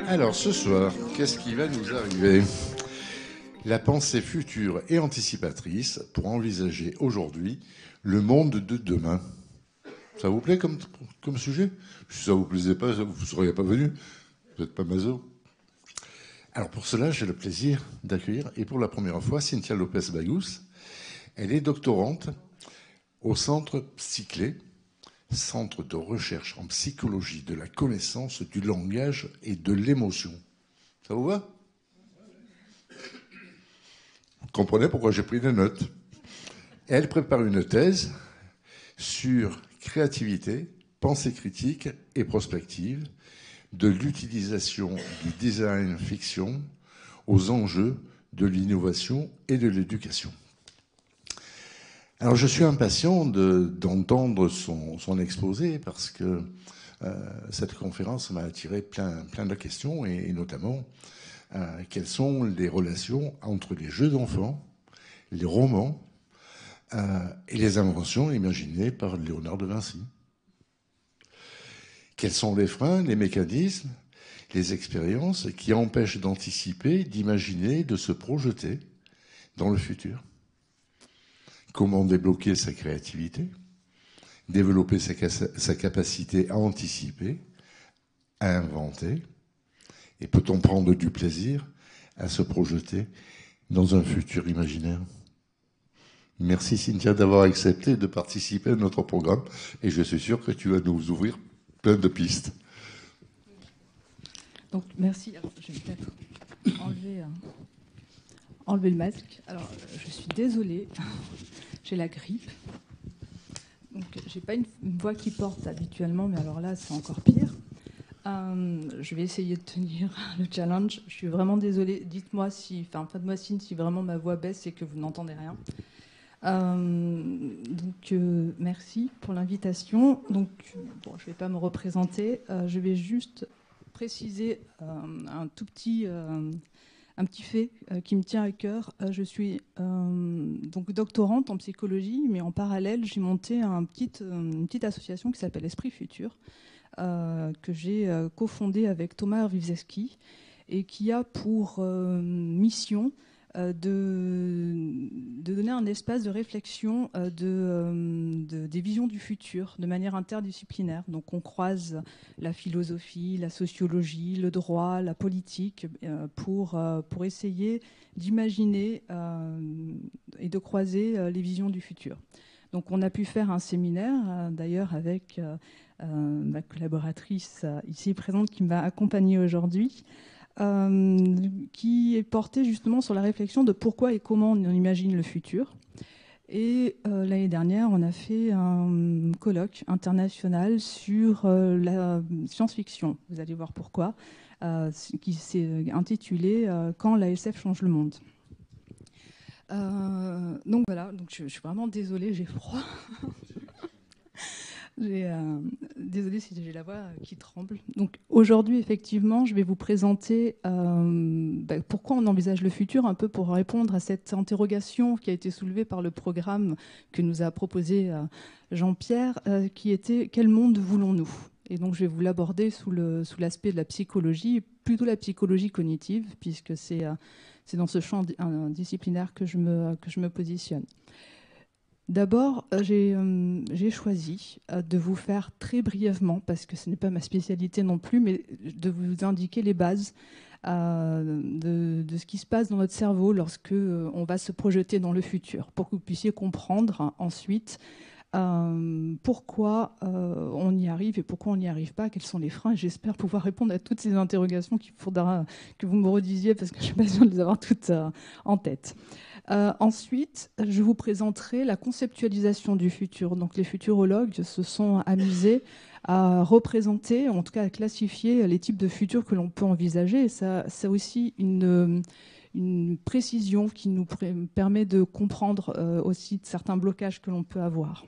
Alors ce soir, qu'est-ce qui va nous arriver? La pensée future et anticipatrice pour envisager aujourd'hui le monde de demain. Ça vous plaît comme sujet? Si ça vous plaisait pas, vous ne seriez pas venu. Vous n'êtes pas maso. Alors pour cela, j'ai le plaisir d'accueillir, et pour la première fois, Cynthia Lopez-Bagous. Elle est doctorante au Centre Psyclé, Centre de recherche en psychologie de la connaissance, du langage et de l'émotion. Ça vous va? Vous comprenez pourquoi j'ai pris des notes. Elle prépare une thèse sur créativité, pensée critique et prospective, de l'utilisation du design fiction aux enjeux de l'innovation et de l'éducation. Alors je suis impatient d'entendre son exposé parce que cette conférence m'a attiré plein de questions et notamment quelles sont les relations entre les jeux d'enfants, les romans et les inventions imaginées par Léonard de Vinci. Quels sont les freins, les mécanismes, les expériences qui empêchent d'anticiper, d'imaginer, de se projeter dans le futur? Comment débloquer sa créativité, développer sa capacité à anticiper, à inventer? Et peut-on prendre du plaisir à se projeter dans un futur imaginaire? Merci Cynthia d'avoir accepté de participer à notre programme et je suis sûr que tu vas nous ouvrir plein de pistes. Donc merci. Alors, je vais peut-être enlever le masque. Alors je suis désolée, j'ai la grippe. Donc j'ai pas une voix qui porte habituellement, mais alors là c'est encore pire. Je vais essayer de tenir le challenge. Je suis vraiment désolée. Dites-moi faites-moi signe si vraiment ma voix baisse et que vous n'entendez rien. Merci pour l'invitation. Donc, je ne vais pas me représenter. Je vais juste préciser un petit fait qui me tient à cœur. Je suis donc doctorante en psychologie, mais en parallèle, j'ai monté une petite association qui s'appelle Esprit Futur, que j'ai cofondée avec Thomas Hervivseski et qui a pour mission de donner un espace de réflexion des visions du futur de manière interdisciplinaire. Donc on croise la philosophie, la sociologie, le droit, la politique pour essayer d'imaginer et de croiser les visions du futur. Donc on a pu faire un séminaire d'ailleurs avec ma collaboratrice ici présente qui m'a accompagnée aujourd'hui, qui est porté justement sur la réflexion de pourquoi et comment on imagine le futur. Et l'année dernière, on a fait un colloque international sur la science-fiction. Vous allez voir pourquoi, qui s'est intitulé « Quand la SF change le monde ». Donc voilà, donc je suis vraiment désolée, j'ai froid. Désolée si j'ai la voix qui tremble. Donc aujourd'hui, effectivement, je vais vous présenter pourquoi on envisage le futur, un peu pour répondre à cette interrogation qui a été soulevée par le programme que nous a proposé Jean-Pierre, qui était « Quel monde voulons-nous » Et donc je vais vous l'aborder sous l'aspect de la psychologie, plutôt la psychologie cognitive, puisque c'est dans ce champ disciplinaire que je me positionne. D'abord, j'ai choisi de vous faire très brièvement, parce que ce n'est pas ma spécialité non plus, mais de vous indiquer les bases de ce qui se passe dans notre cerveau lorsque on va se projeter dans le futur, pour que vous puissiez comprendre ensuite pourquoi on y arrive et pourquoi on n'y arrive pas, quels sont les freins. J'espère pouvoir répondre à toutes ces interrogations qu'il faudra que vous me redisiez, parce que je ne suis pas sûre de les avoir toutes en tête. Ensuite, je vous présenterai la conceptualisation du futur. Donc, les futurologues se sont amusés à représenter, en tout cas à classifier les types de futurs que l'on peut envisager. Et ça aussi une précision qui nous permet de comprendre aussi certains blocages que l'on peut avoir.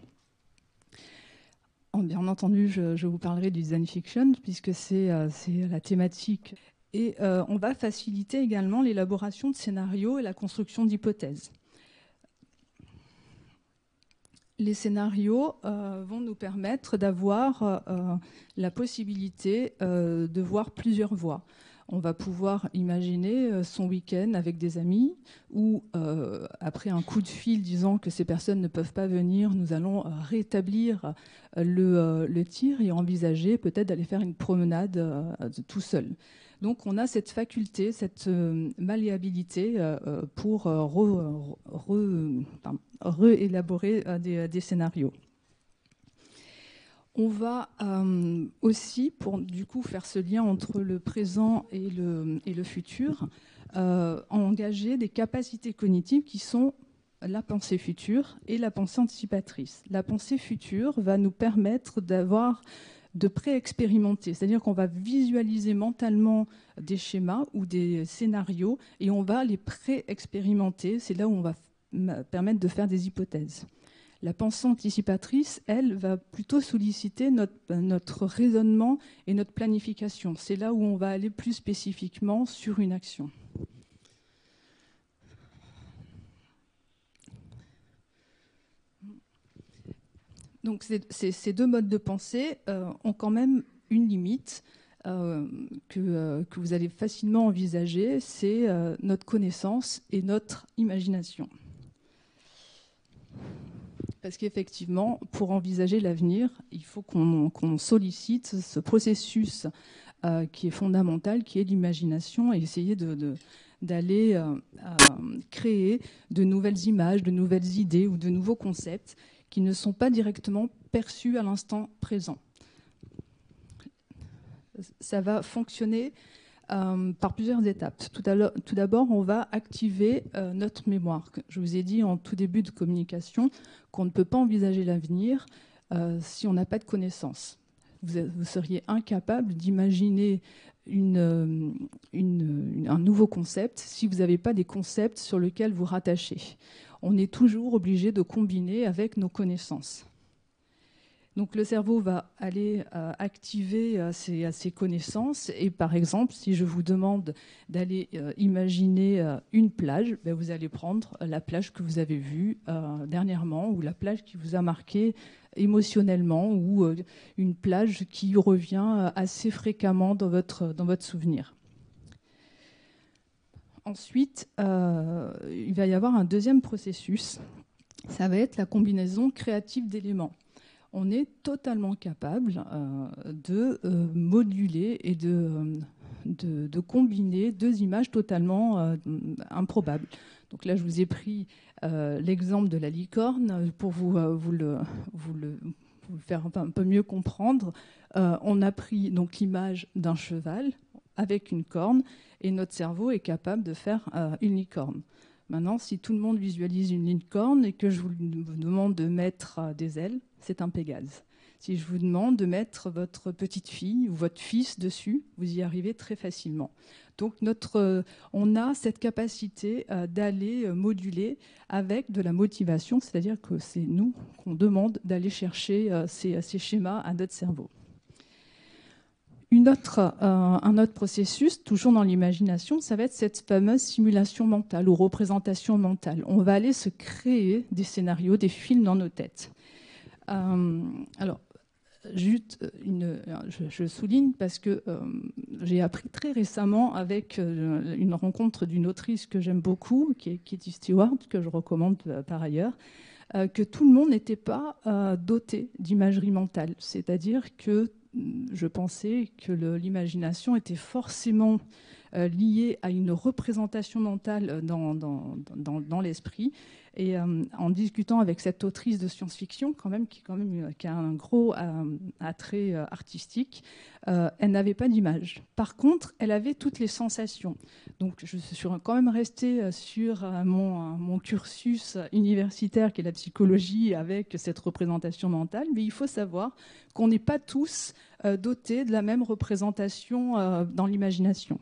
Bien entendu, je vous parlerai du design fiction, puisque c'est la thématique. Et on va faciliter également l'élaboration de scénarios et la construction d'hypothèses. Les scénarios vont nous permettre d'avoir la possibilité de voir plusieurs voies. On va pouvoir imaginer son week-end avec des amis ou après un coup de fil disant que ces personnes ne peuvent pas venir, nous allons rétablir le tir et envisager peut-être d'aller faire une promenade tout seul. Donc on a cette faculté, cette malléabilité pour réélaborer des scénarios. On va aussi, pour du coup faire ce lien entre le présent et le futur, engager des capacités cognitives qui sont la pensée future et la pensée anticipatrice. La pensée future va nous permettre de pré-expérimenter, c'est-à-dire qu'on va visualiser mentalement des schémas ou des scénarios et on va les pré-expérimenter. C'est là où on va permettre de faire des hypothèses. La pensée anticipatrice, elle, va plutôt solliciter notre raisonnement et notre planification. C'est là où on va aller plus spécifiquement sur une action. Donc ces deux modes de pensée ont quand même une limite que vous allez facilement envisager, c'est notre connaissance et notre imagination. Parce qu'effectivement, pour envisager l'avenir, il faut qu'on sollicite ce processus qui est fondamental, qui est l'imagination, et essayer d'aller créer de nouvelles images, de nouvelles idées ou de nouveaux concepts qui ne sont pas directement perçus à l'instant présent. Ça va fonctionner par plusieurs étapes. Tout d'abord, on va activer notre mémoire. Je vous ai dit en tout début de communication qu'on ne peut pas envisager l'avenir si on n'a pas de connaissances. Vous seriez incapable d'imaginer un nouveau concept si vous n'avez pas des concepts sur lesquels vous rattachez. On est toujours obligé de combiner avec nos connaissances. Donc le cerveau va aller activer ses connaissances et par exemple, si je vous demande d'aller imaginer une plage, ben vous allez prendre la plage que vous avez vue dernièrement ou la plage qui vous a marqué émotionnellement ou une plage qui revient assez fréquemment dans votre souvenir. Ensuite, il va y avoir un deuxième processus, ça va être la combinaison créative d'éléments. On est totalement capable de moduler et de combiner deux images totalement improbables. Donc là, je vous ai pris l'exemple de la licorne pour vous le faire un peu mieux comprendre. On a pris donc l'image d'un cheval avec une corne et notre cerveau est capable de faire une licorne. Maintenant, si tout le monde visualise une licorne et que je vous demande de mettre des ailes, c'est un Pégase. Si je vous demande de mettre votre petite fille ou votre fils dessus, vous y arrivez très facilement. Donc on a cette capacité d'aller moduler avec de la motivation, c'est-à-dire que c'est nous qu'on demande d'aller chercher ces schémas à notre cerveau. Un autre processus, toujours dans l'imagination, ça va être cette fameuse simulation mentale ou représentation mentale. On va aller se créer des scénarios, des films dans nos têtes. Alors, juste je souligne parce que j'ai appris très récemment avec une rencontre d'une autrice que j'aime beaucoup, qui est Katie Stewart, que je recommande par ailleurs, que tout le monde n'était pas doté d'imagerie mentale. C'est-à-dire que je pensais que l'imagination était forcément liée à une représentation mentale dans l'esprit. Et en discutant avec cette autrice de science-fiction, qui a un gros attrait artistique, elle n'avait pas d'image. Par contre, elle avait toutes les sensations. Donc, je suis quand même restée sur mon cursus universitaire, qui est la psychologie, avec cette représentation mentale. Mais il faut savoir qu'on n'est pas tous dotés de la même représentation dans l'imagination.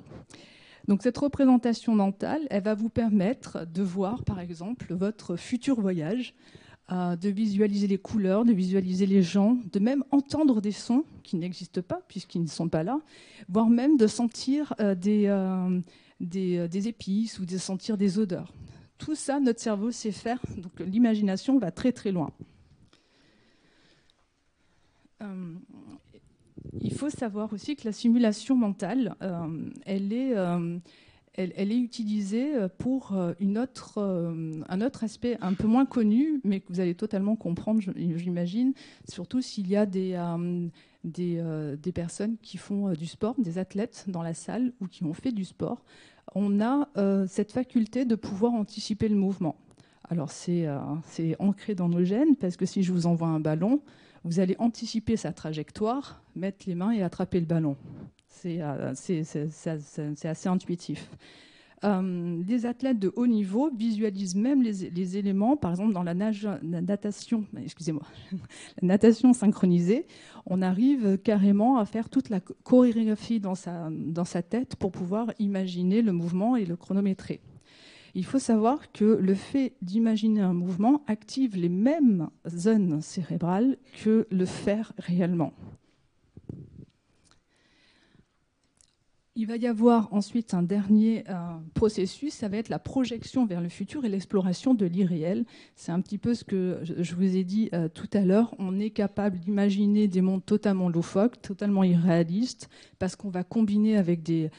Donc cette représentation mentale, elle va vous permettre de voir, par exemple, votre futur voyage, de visualiser les couleurs, de visualiser les gens, de même entendre des sons qui n'existent pas puisqu'ils ne sont pas là, voire même de sentir des épices ou de sentir des odeurs. Tout ça, notre cerveau sait faire, donc l'imagination va très très loin. il faut savoir aussi que la simulation mentale, elle est utilisée pour un autre aspect un peu moins connu, mais que vous allez totalement comprendre, j'imagine, surtout s'il y a des personnes qui font du sport, des athlètes dans la salle ou qui ont fait du sport. On a cette faculté de pouvoir anticiper le mouvement. Alors c'est ancré dans nos gènes, parce que si je vous envoie un ballon, vous allez anticiper sa trajectoire, mettre les mains et attraper le ballon. C'est assez intuitif. Les athlètes de haut niveau visualisent même les éléments, par exemple dans la natation, excusez-moi, la natation synchronisée, on arrive carrément à faire toute la chorégraphie dans sa tête pour pouvoir imaginer le mouvement et le chronométrer. Il faut savoir que le fait d'imaginer un mouvement active les mêmes zones cérébrales que le faire réellement. Il va y avoir ensuite un dernier processus, ça va être la projection vers le futur et l'exploration de l'irréel. C'est un petit peu ce que je vous ai dit tout à l'heure. On est capable d'imaginer des mondes totalement loufoques, totalement irréalistes, parce qu'on va combiner avec des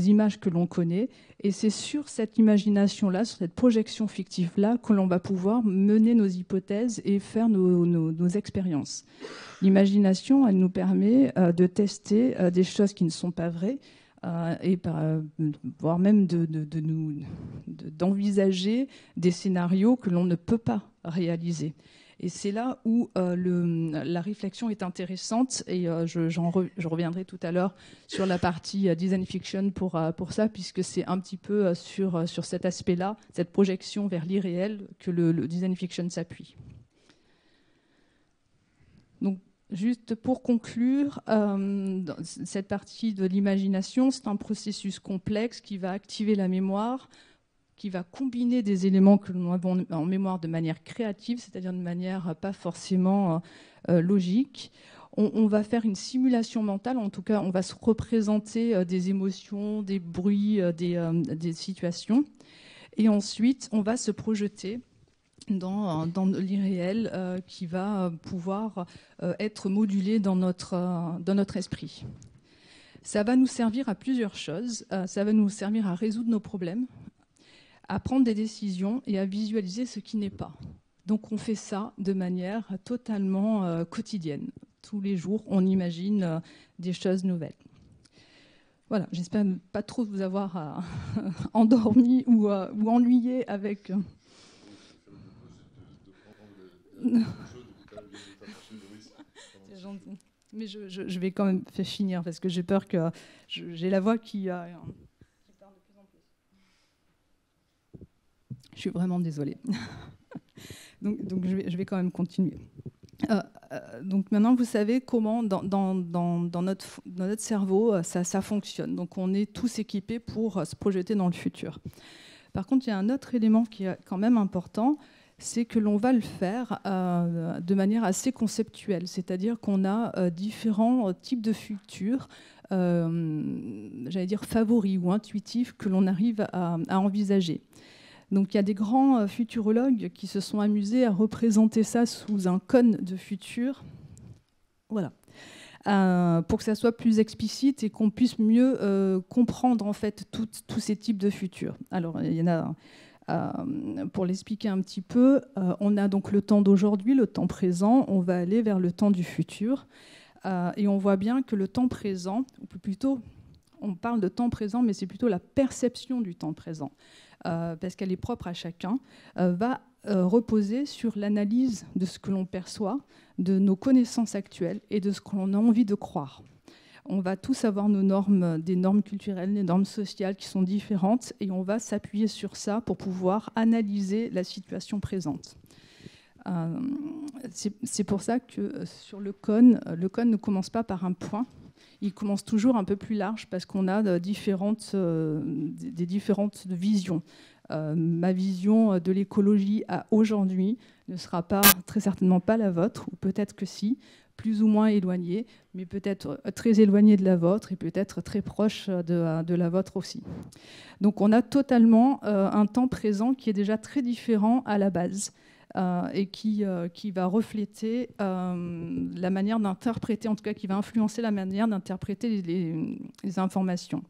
images que l'on connaît. Et c'est sur cette imagination-là, sur cette projection fictive-là, que l'on va pouvoir mener nos hypothèses et faire nos expériences. L'imagination, elle nous permet de tester des choses qui ne sont pas vraies, et voire même d'envisager des scénarios que l'on ne peut pas réaliser. Et c'est là où la réflexion est intéressante, et je reviendrai tout à l'heure sur la partie design fiction pour ça, puisque c'est un petit peu sur cet aspect-là, cette projection vers l'irréel, que le design fiction s'appuie. Donc, juste pour conclure, cette partie de l'imagination, c'est un processus complexe qui va activer la mémoire, qui va combiner des éléments que nous avons en mémoire de manière créative, c'est-à-dire de manière pas forcément logique. On va faire une simulation mentale, en tout cas, on va se représenter des émotions, des bruits, des situations. Et ensuite, on va se projeter dans l'irréel qui va pouvoir être modulé dans notre esprit. Ça va nous servir à plusieurs choses. Ça va nous servir à résoudre nos problèmes, à prendre des décisions et à visualiser ce qui n'est pas. Donc on fait ça de manière totalement quotidienne. Tous les jours, on imagine des choses nouvelles. Voilà, j'espère ne pas trop vous avoir endormi ou ennuyé avec... C'est gentil. Mais je vais quand même faire finir parce que j'ai peur que j'ai la voix qui parle de plus en plus. Je suis vraiment désolée. donc je vais quand même continuer. Donc maintenant, vous savez comment dans notre cerveau ça fonctionne. Donc on est tous équipés pour se projeter dans le futur. Par contre, il y a un autre élément qui est quand même important, c'est que l'on va le faire de manière assez conceptuelle, c'est-à-dire qu'on a différents types de futurs, j'allais dire favoris ou intuitifs, que l'on arrive à envisager. Donc il y a des grands futurologues qui se sont amusés à représenter ça sous un cône de futur, voilà, pour que ça soit plus explicite et qu'on puisse mieux comprendre en fait tous ces types de futurs. Alors il y en a... pour l'expliquer un petit peu, on a donc le temps d'aujourd'hui, le temps présent, on va aller vers le temps du futur. Et on voit bien que le temps présent, ou plutôt, on parle de temps présent, mais c'est plutôt la perception du temps présent, parce qu'elle est propre à chacun, va reposer sur l'analyse de ce que l'on perçoit, de nos connaissances actuelles et de ce que l'on a envie de croire. On va tous avoir nos normes, des normes culturelles, des normes sociales qui sont différentes, et on va s'appuyer sur ça pour pouvoir analyser la situation présente. C'est pour ça que sur le cône ne commence pas par un point, il commence toujours un peu plus large parce qu'on a des différentes visions. Ma vision de l'écologie à aujourd'hui ne sera pas, très certainement pas la vôtre, ou peut-être que si, plus ou moins éloignée, mais peut-être très éloignée de la vôtre et peut-être très proche de la vôtre aussi. Donc on a totalement un temps présent qui est déjà très différent à la base. et qui va refléter la manière d'interpréter, en tout cas qui va influencer la manière d'interpréter les informations.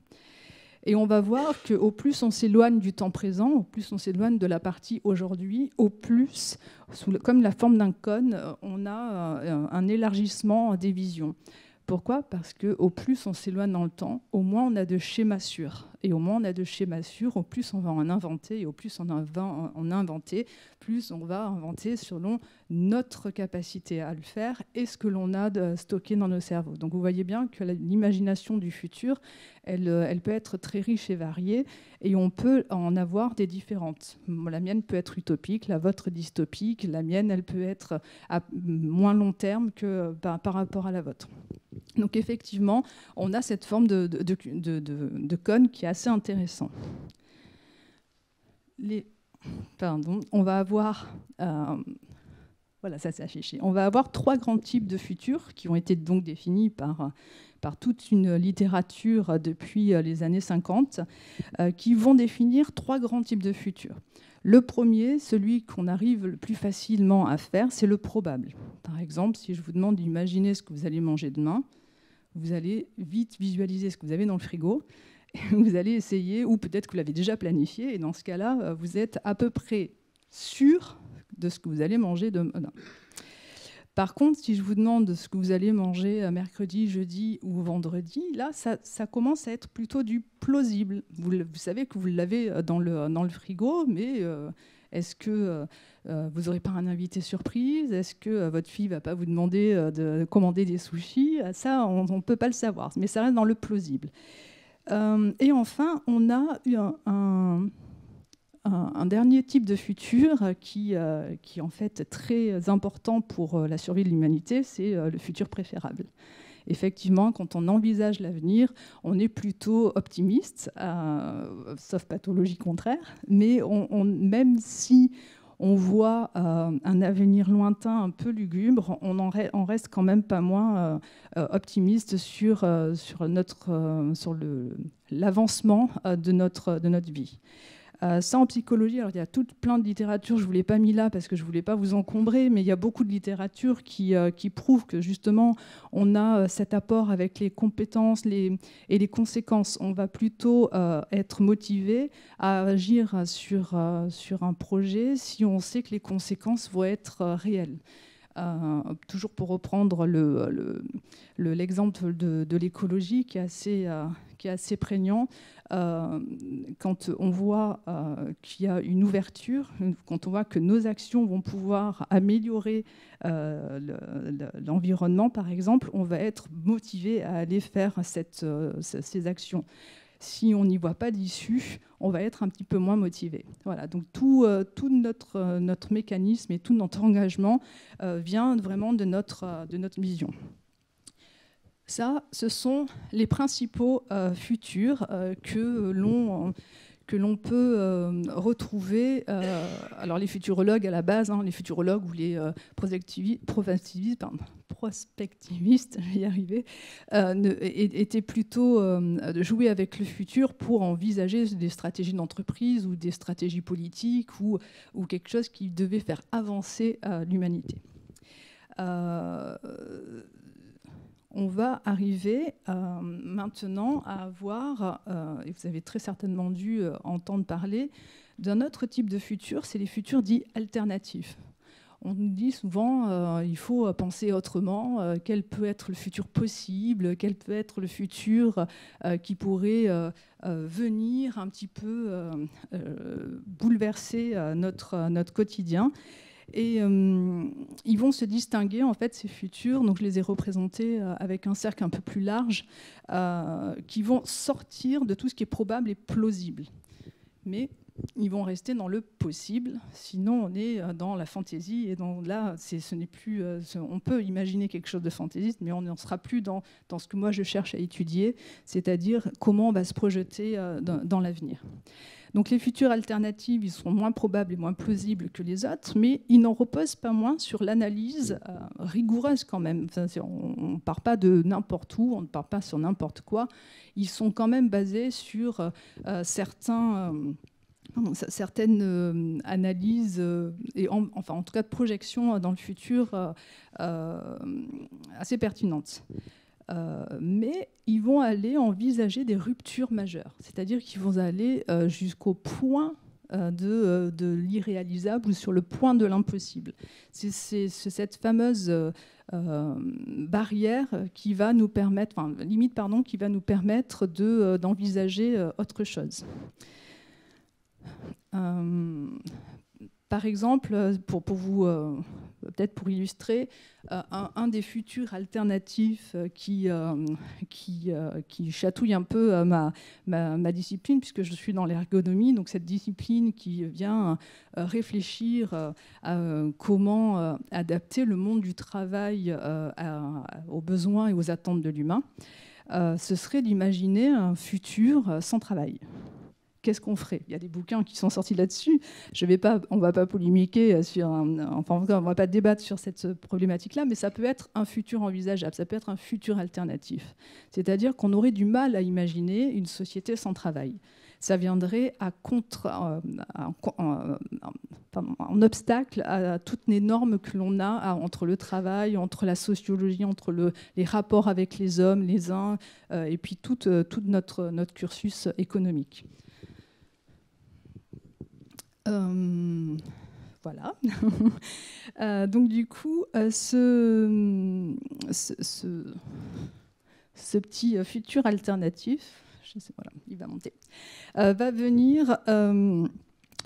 Et on va voir qu'au plus on s'éloigne du temps présent, au plus on s'éloigne de la partie aujourd'hui, au plus, comme la forme d'un cône, on a un élargissement des visions. Pourquoi ? Parce qu'au plus on s'éloigne dans le temps, au moins on a de schémas sûrs. Et au moins on a de schémas sûrs, au plus on va en inventer. Et au plus on va en inventer, plus on va inventer selon notre capacité à le faire et ce que l'on a de stocké dans nos cerveaux. Donc vous voyez bien que l'imagination du futur, elle peut être très riche et variée. Et on peut en avoir des différentes. La mienne peut être utopique, la vôtre dystopique. La mienne, elle peut être à moins long terme que par rapport à la vôtre. Donc effectivement, on a cette forme de cône qui est assez intéressant. On va avoir... voilà, ça s'est affiché. On va avoir 3 grands types de futurs qui ont été donc définis par toute une littérature depuis les années 50, qui vont définir 3 grands types de futurs. Le premier, celui qu'on arrive le plus facilement à faire, c'est le probable. Par exemple, si je vous demande d'imaginer ce que vous allez manger demain, vous allez vite visualiser ce que vous avez dans le frigo, et vous allez essayer, ou peut-être que vous l'avez déjà planifié, et dans ce cas-là, vous êtes à peu près sûr de ce que vous allez manger demain. Par contre, si je vous demande ce que vous allez manger mercredi, jeudi ou vendredi, là, ça commence à être plutôt du plausible. Vous savez que vous l'avez dans le frigo, mais est-ce que vous n'aurez pas un invité surprise ? Est-ce que votre fille ne va pas vous demander de commander des sushis ? Ça, on ne peut pas le savoir, mais ça reste dans le plausible. Et enfin, on a eu un dernier type de futur qui est en fait très important pour la survie de l'humanité, c'est le futur préférable. Effectivement, quand on envisage l'avenir, on est plutôt optimiste, sauf pathologie contraire, mais même si on voit un avenir lointain un peu lugubre, on reste quand même pas moins optimiste sur l'avancement de notre vie. Ça, en psychologie, alors il y a plein de littérature, je ne vous l'ai pas mis là parce que je ne voulais pas vous encombrer, mais il y a beaucoup de littérature qui prouve que justement, on a cet apport avec les compétences et les conséquences. On va plutôt être motivé à agir sur un projet si on sait que les conséquences vont être réelles. Toujours pour reprendre l'exemple de l'écologie qui est assez prégnant, quand on voit qu'il y a une ouverture, quand on voit que nos actions vont pouvoir améliorer l'environnement, par exemple, on va être motivé à aller faire ces actions. Si on n'y voit pas d'issue, on va être un petit peu moins motivé. Voilà, donc tout notre mécanisme et tout notre engagement vient vraiment de notre vision. Ça, ce sont les principaux futurs que l'on peut retrouver. Alors les futurologues à la base, les futurologues ou les prospectivistes, je vais y arriver, étaient plutôt de jouer avec le futur pour envisager des stratégies d'entreprise ou des stratégies politiques ou quelque chose qui devait faire avancer l'humanité. On va arriver maintenant à avoir, et vous avez très certainement dû entendre parler, d'un autre type de futur, c'est les futurs dits alternatifs. On nous dit souvent il faut penser autrement, quel peut être le futur possible, quel peut être le futur qui pourrait venir un petit peu bouleverser notre quotidien. Et ils vont se distinguer, en fait, ces futurs, donc je les ai représentés avec un cercle un peu plus large, qui vont sortir de tout ce qui est probable et plausible. Mais ils vont rester dans le possible, sinon on est dans la fantaisie, et là, ce n'est plus, on peut imaginer quelque chose de fantaisiste, mais on n'en sera plus dans ce que moi je cherche à étudier, c'est-à-dire comment on va se projeter dans l'avenir. Donc les futurs alternatifs, ils sont moins probables et moins plausibles que les autres, mais ils n'en reposent pas moins sur l'analyse rigoureuse quand même. Enfin, on ne part pas de n'importe où, on ne part pas sur n'importe quoi. Ils sont quand même basés sur certains certaines analyses, et enfin en tout cas de projections dans le futur assez pertinentes. Mais ils vont aller envisager des ruptures majeures, c'est-à-dire qu'ils vont aller jusqu'au point de l'irréalisable ou sur le point de l'impossible. C'est cette fameuse barrière qui va nous permettre, enfin limite pardon, qui va nous permettre d'envisager autre chose. Par exemple, pour vous, peut-être pour illustrer, un des futurs alternatifs qui chatouille un peu ma discipline, puisque je suis dans l'ergonomie, donc cette discipline qui vient réfléchir à comment adapter le monde du travail aux besoins et aux attentes de l'humain, ce serait d'imaginer un futur sans travail. Qu'est-ce qu'on ferait? Il y a des bouquins qui sont sortis là-dessus. On ne va pas polémiquer enfin, on ne va pas débattre sur cette problématique-là, mais ça peut être un futur envisageable, ça peut être un futur alternatif. C'est-à-dire qu'on aurait du mal à imaginer une société sans travail. Ça viendrait en obstacle à toutes les normes que l'on a entre le travail, entre la sociologie, entre les rapports avec les hommes, les uns, et puis tout notre cursus économique. Voilà. Donc du coup, ce petit futur alternatif, je sais, voilà, il va monter, va venir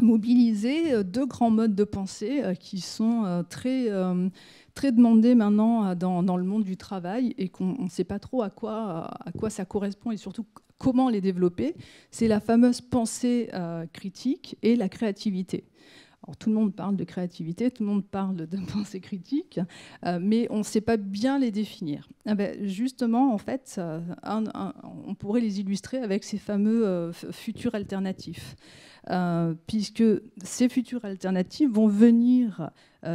mobiliser deux grands modes de pensée qui sont très demandés maintenant dans le monde du travail et qu'on ne sait pas trop à quoi ça correspond et surtout comment les développer. C'est la fameuse pensée critique et la créativité. Alors, tout le monde parle de créativité, tout le monde parle de pensée critique, mais on ne sait pas bien les définir. Justement, en fait, on pourrait les illustrer avec ces fameux futurs alternatifs, puisque ces futurs alternatifs vont venir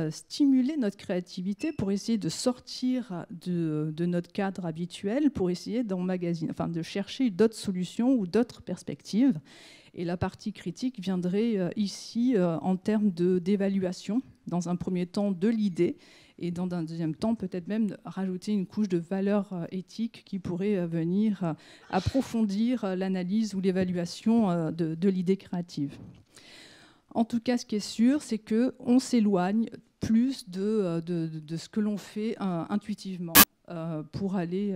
stimuler notre créativité pour essayer de sortir de notre cadre habituel, pour essayer d'emmagasiner, enfin, de chercher d'autres solutions ou d'autres perspectives. Et la partie critique viendrait ici en termes d'évaluation, dans un premier temps de l'idée, et dans un deuxième temps peut-être même rajouter une couche de valeur éthique qui pourrait venir approfondir l'analyse ou l'évaluation de l'idée créative. En tout cas, ce qui est sûr, c'est qu'on s'éloigne plus de ce que l'on fait intuitivement pour aller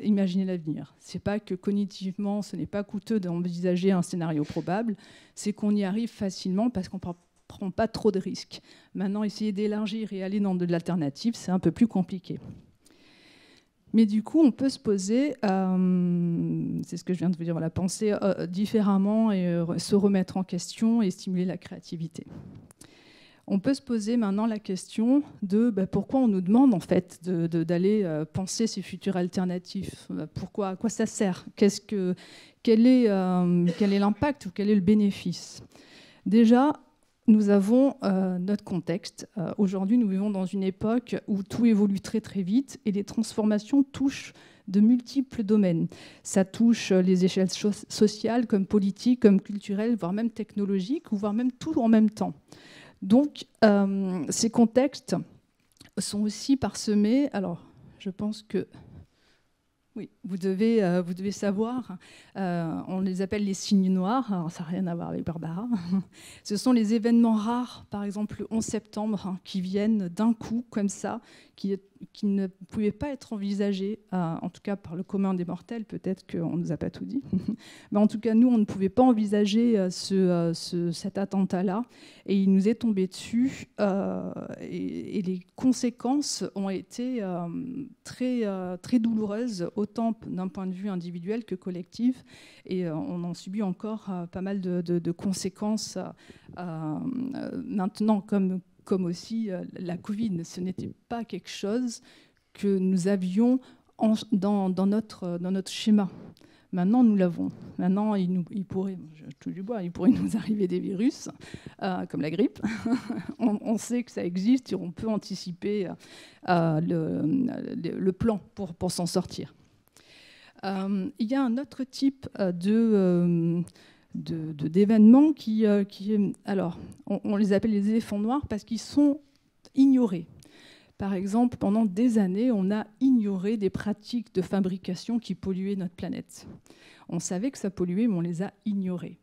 imaginer l'avenir. Ce n'est pas que cognitivement, ce n'est pas coûteux d'envisager un scénario probable, c'est qu'on y arrive facilement parce qu'on ne prend pas trop de risques. Maintenant, essayer d'élargir et aller dans de l'alternative, c'est un peu plus compliqué. Mais du coup, on peut se poser, c'est ce que je viens de vous dire, voilà, penser différemment et se remettre en question et stimuler la créativité. On peut se poser maintenant la question de pourquoi on nous demande en fait d'aller penser ces futurs alternatifs. Pourquoi, à quoi ça sert? Quel est l'impact ou quel est le bénéfice? Déjà, nous avons notre contexte. Aujourd'hui, nous vivons dans une époque où tout évolue très très vite et les transformations touchent de multiples domaines. Ça touche les échelles sociales, comme politiques, comme culturelles, voire même technologiques, ou voire même tout en même temps. Donc, ces contextes sont aussi parsemés. Alors, je pense que oui, vous devez savoir, on les appelle les signes noirs, alors ça n'a rien à voir avec Barbara. Ce sont les événements rares, par exemple le 11 septembre, qui viennent d'un coup, comme ça, qui ne pouvaient pas être envisagés, en tout cas par le commun des mortels, peut-être qu'on ne nous a pas tout dit. Mais en tout cas, nous, on ne pouvait pas envisager cet attentat-là, et il nous est tombé dessus, et les conséquences ont été très douloureuses, autant d'un point de vue individuel que collectif, et on en subit encore pas mal de conséquences maintenant, comme aussi la Covid. Ce n'était pas quelque chose que nous avions dans notre schéma. Maintenant, nous l'avons. Maintenant, il pourrait, je touche du bois, il pourrait nous arriver des virus, comme la grippe. On sait que ça existe et on peut anticiper le plan pour s'en sortir. Il y a un autre type d'événements qui alors, on les appelle les éléphants noirs parce qu'ils sont ignorés. Par exemple, pendant des années, on a ignoré des pratiques de fabrication qui polluaient notre planète. On savait que ça polluait, mais on les a ignorées.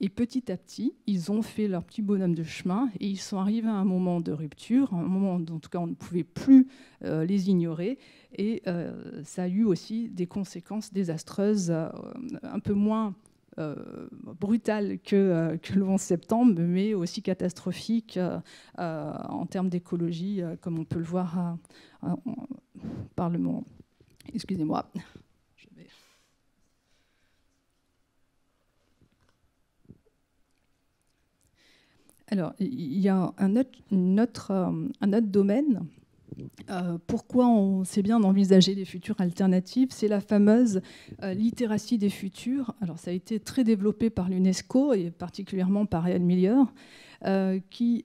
Et petit à petit, ils ont fait leur petit bonhomme de chemin et ils sont arrivés à un moment de rupture, un moment où, en tout cas, on ne pouvait plus les ignorer. Et ça a eu aussi des conséquences désastreuses, un peu moins brutales que le 11 septembre, mais aussi catastrophiques en termes d'écologie, comme on peut le voir par le monde. Excusez-moi. Alors, il y a un autre domaine. Pourquoi c'est bien d'envisager des futurs alternatifs? C'est la fameuse littératie des futurs. Alors, ça a été très développé par l'UNESCO et particulièrement par Ian Miller, qui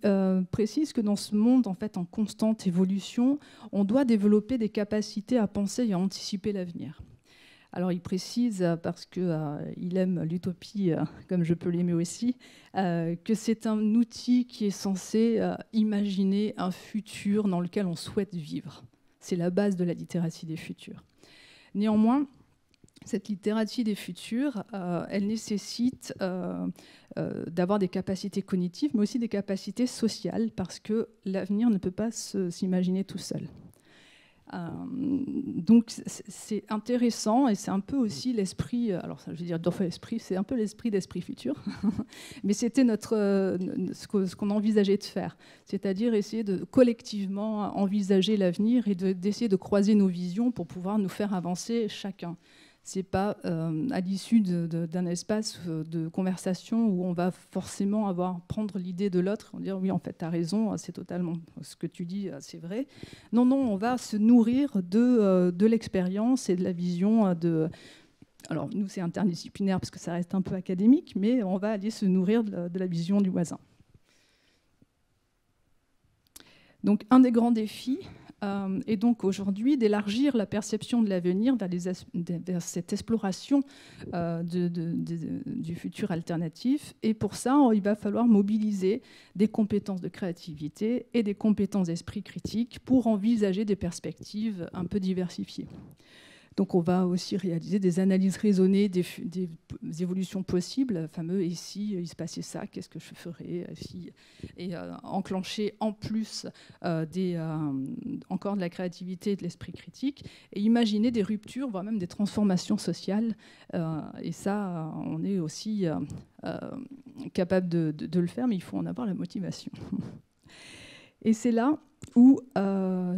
précise que dans ce monde en fait en constante évolution, on doit développer des capacités à penser et à anticiper l'avenir. Alors il précise, parce qu'il aime l'utopie, comme je peux l'aimer aussi, que c'est un outil qui est censé imaginer un futur dans lequel on souhaite vivre. C'est la base de la littératie des futurs. Néanmoins, cette littératie des futurs, elle nécessite d'avoir des capacités cognitives, mais aussi des capacités sociales, parce que l'avenir ne peut pas s'imaginer tout seul. Donc c'est intéressant et c'est un peu aussi l'esprit, alors je vais dire deux fois l'esprit, c'est un peu l'esprit d'Esprit Futur, mais c'était ce qu'on envisageait de faire, c'est-à-dire essayer de collectivement envisager l'avenir et d'essayer de croiser nos visions pour pouvoir nous faire avancer chacun. C'est pas à l'issue d'un espace de conversation où on va forcément prendre l'idée de l'autre et dire oui, en fait, tu as raison, c'est totalement ce que tu dis, c'est vrai. Non, on va se nourrir de l'expérience et de la vision Alors, nous, c'est interdisciplinaire parce que ça reste un peu académique, mais on va aller se nourrir de la vision du voisin. Donc, un des grands défis, et donc aujourd'hui d'élargir la perception de l'avenir vers cette exploration du futur alternatif. Et pour ça, il va falloir mobiliser des compétences de créativité et des compétences d'esprit critique pour envisager des perspectives un peu diversifiées. Donc on va aussi réaliser des analyses raisonnées des évolutions possibles, fameux « et si il se passait ça, qu'est-ce que je ferais si ?» et enclencher en plus encore de la créativité et de l'esprit critique, et imaginer des ruptures, voire même des transformations sociales. Et ça, on est aussi capable de le faire, mais il faut en avoir la motivation. Et c'est là où,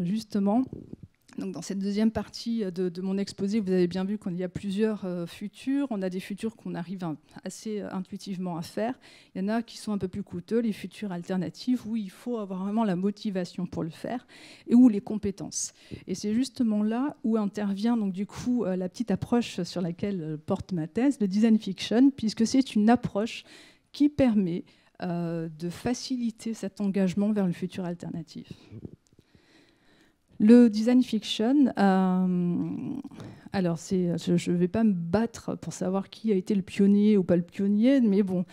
justement... Donc dans cette deuxième partie de mon exposé, vous avez bien vu qu'il y a plusieurs futurs. On a des futurs qu'on arrive assez intuitivement à faire. Il y en a qui sont un peu plus coûteux, les futurs alternatifs, où il faut avoir vraiment la motivation pour le faire et où les compétences. Et c'est justement là où intervient donc, du coup, la petite approche sur laquelle porte ma thèse, le design fiction, puisque c'est une approche qui permet de faciliter cet engagement vers le futur alternatif. Le design fiction, alors je ne vais pas me battre pour savoir qui a été le pionnier ou pas le pionnier, mais bon,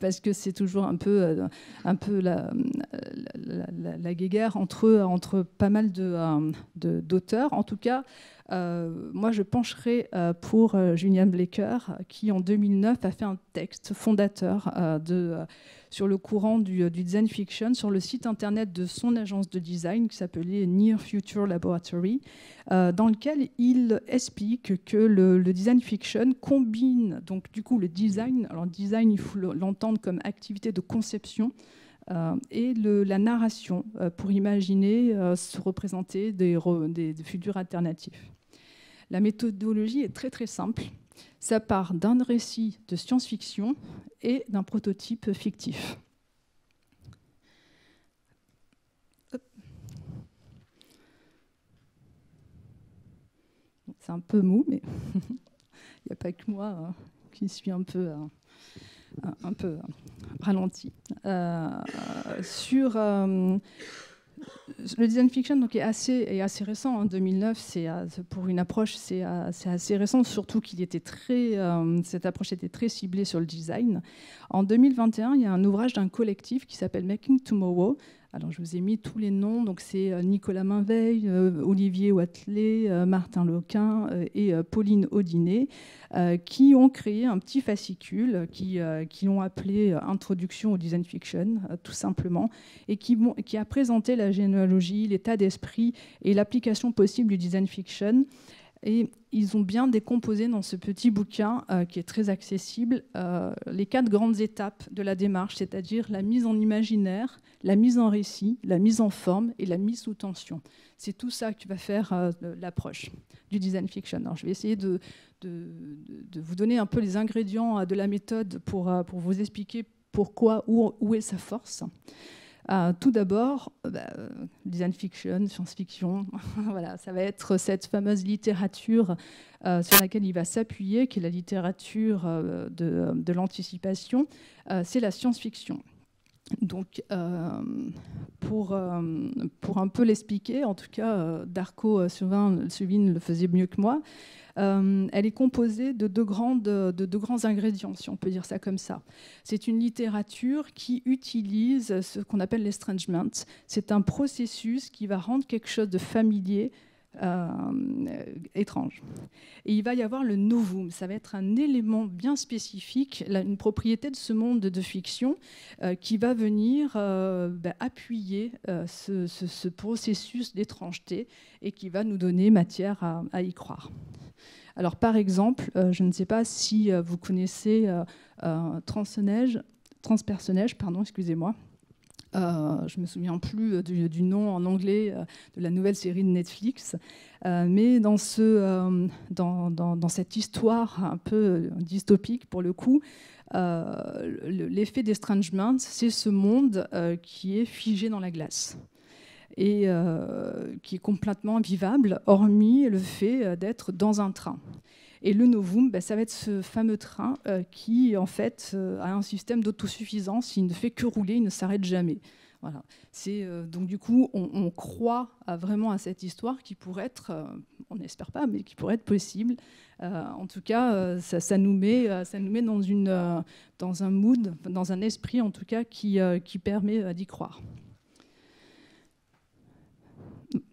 parce que c'est toujours un peu la guéguerre entre pas mal d'auteurs. En tout cas, moi je pencherai pour Julian Blaker, qui en 2009 a fait un texte fondateur sur le courant du design fiction sur le site internet de son agence de design qui s'appelait Near Future Laboratory, dans lequel il explique que le design fiction combine donc du coup le design. Alors design, il faut l'entendre comme activité de conception et la narration pour imaginer se représenter des futurs alternatifs. La méthodologie est très très simple. Ça part d'un récit de science-fiction et d'un prototype fictif. C'est un peu mou, mais il n'y a pas que moi qui suis un peu ralenti. le design fiction donc, est assez récent. En 2009, pour une approche, c'est assez récent, surtout cette approche était très ciblée sur le design. En 2021, il y a un ouvrage d'un collectif qui s'appelle Making Tomorrow. Alors, je vous ai mis tous les noms. Donc, c'est Nicolas Mainveille, Olivier Wathelet, Martin Lequin et Pauline Audinet qui ont créé un petit fascicule qui l'ont appelé Introduction au design fiction, tout simplement, et qui a présenté la généalogie, l'état d'esprit et l'application possible du design fiction. Et ils ont bien décomposé dans ce petit bouquin, qui est très accessible, les 4 grandes étapes de la démarche, c'est-à-dire la mise en imaginaire, la mise en récit, la mise en forme et la mise sous tension. C'est tout ça qui va faire l'approche du design fiction. Alors, je vais essayer de vous donner un peu les ingrédients de la méthode pour vous expliquer pourquoi, où est sa force. Tout d'abord, design fiction, science-fiction, voilà, ça va être cette fameuse littérature sur laquelle il va s'appuyer, qui est la littérature de l'anticipation, c'est la science-fiction. Donc, pour un peu l'expliquer, en tout cas, Darko Suvin le faisait mieux que moi, elle est composée de deux grands ingrédients, si on peut dire ça comme ça. C'est une littérature qui utilise ce qu'on appelle l'estrangement. C'est un processus qui va rendre quelque chose de familier étrange. Et il va y avoir le novum, ça va être un élément bien spécifique, une propriété de ce monde de fiction qui va venir appuyer ce processus d'étrangeté et qui va nous donner matière à y croire. Alors par exemple, je ne sais pas si vous connaissez Transpersonnage, excusez-moi. Je ne me souviens plus du nom en anglais de la nouvelle série de Netflix, mais dans cette histoire un peu dystopique pour le coup, l'effet d'estrangement, c'est ce monde qui est figé dans la glace et qui est complètement invivable, hormis le fait d'être dans un train. Et le novum, ça va être ce fameux train qui, en fait, a un système d'autosuffisance. Il ne fait que rouler, il ne s'arrête jamais. Voilà. Donc, du coup, on croit vraiment à cette histoire qui pourrait être, on n'espère pas, mais qui pourrait être possible. En tout cas, ça nous met dans un mood, dans un esprit, en tout cas, qui permet d'y croire.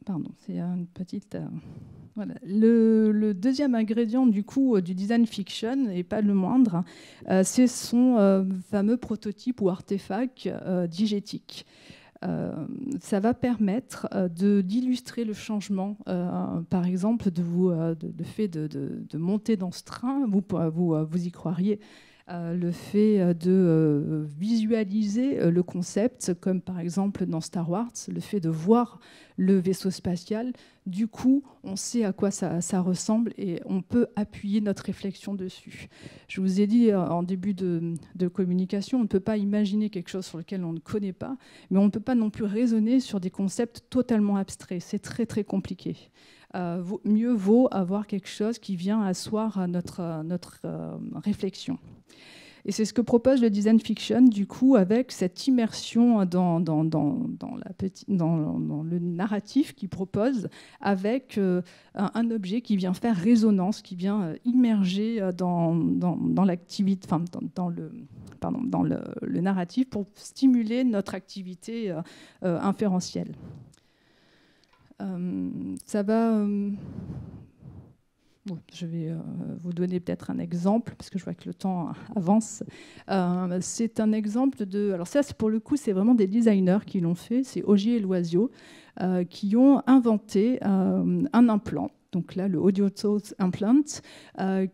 Pardon, c'est une petite... Voilà. Le deuxième ingrédient du coup du design fiction, et pas le moindre, c'est son fameux prototype ou artefact digétique. Ça va permettre d'illustrer le changement. Par exemple, le fait de monter dans ce train, vous y croiriez. Le fait de visualiser le concept, comme par exemple dans Star Wars, le fait de voir le vaisseau spatial, du coup, on sait à quoi ça ressemble et on peut appuyer notre réflexion dessus. Je vous ai dit en début de communication, on ne peut pas imaginer quelque chose sur lequel on ne connaît pas, mais on ne peut pas non plus raisonner sur des concepts totalement abstraits. C'est très, très compliqué. Mieux vaut avoir quelque chose qui vient asseoir notre réflexion. Et c'est ce que propose le design fiction, du coup, avec cette immersion dans le narratif qu'il propose, avec un objet qui vient faire résonance, qui vient immerger dans l'activité, enfin, dans le narratif pour stimuler notre activité inférentielle. Ça va... Bon, je vais vous donner peut-être un exemple, parce que je vois que le temps avance. C'est un exemple de... Alors ça, pour le coup, c'est vraiment des designers qui l'ont fait. C'est Ogier et Loiseau qui ont inventé un implant. Donc là, le Audio-Tooth Implant,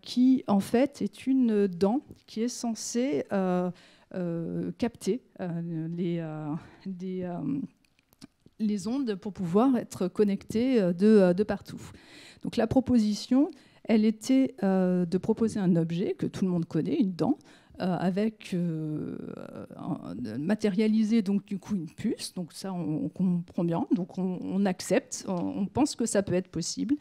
qui en fait est une dent qui est censée capter les ondes pour pouvoir être connectées de partout. Donc la proposition, elle était de proposer un objet que tout le monde connaît, une dent, matérialisé donc du coup une puce. Donc ça, on comprend bien. Donc on accepte, on pense que ça peut être possible.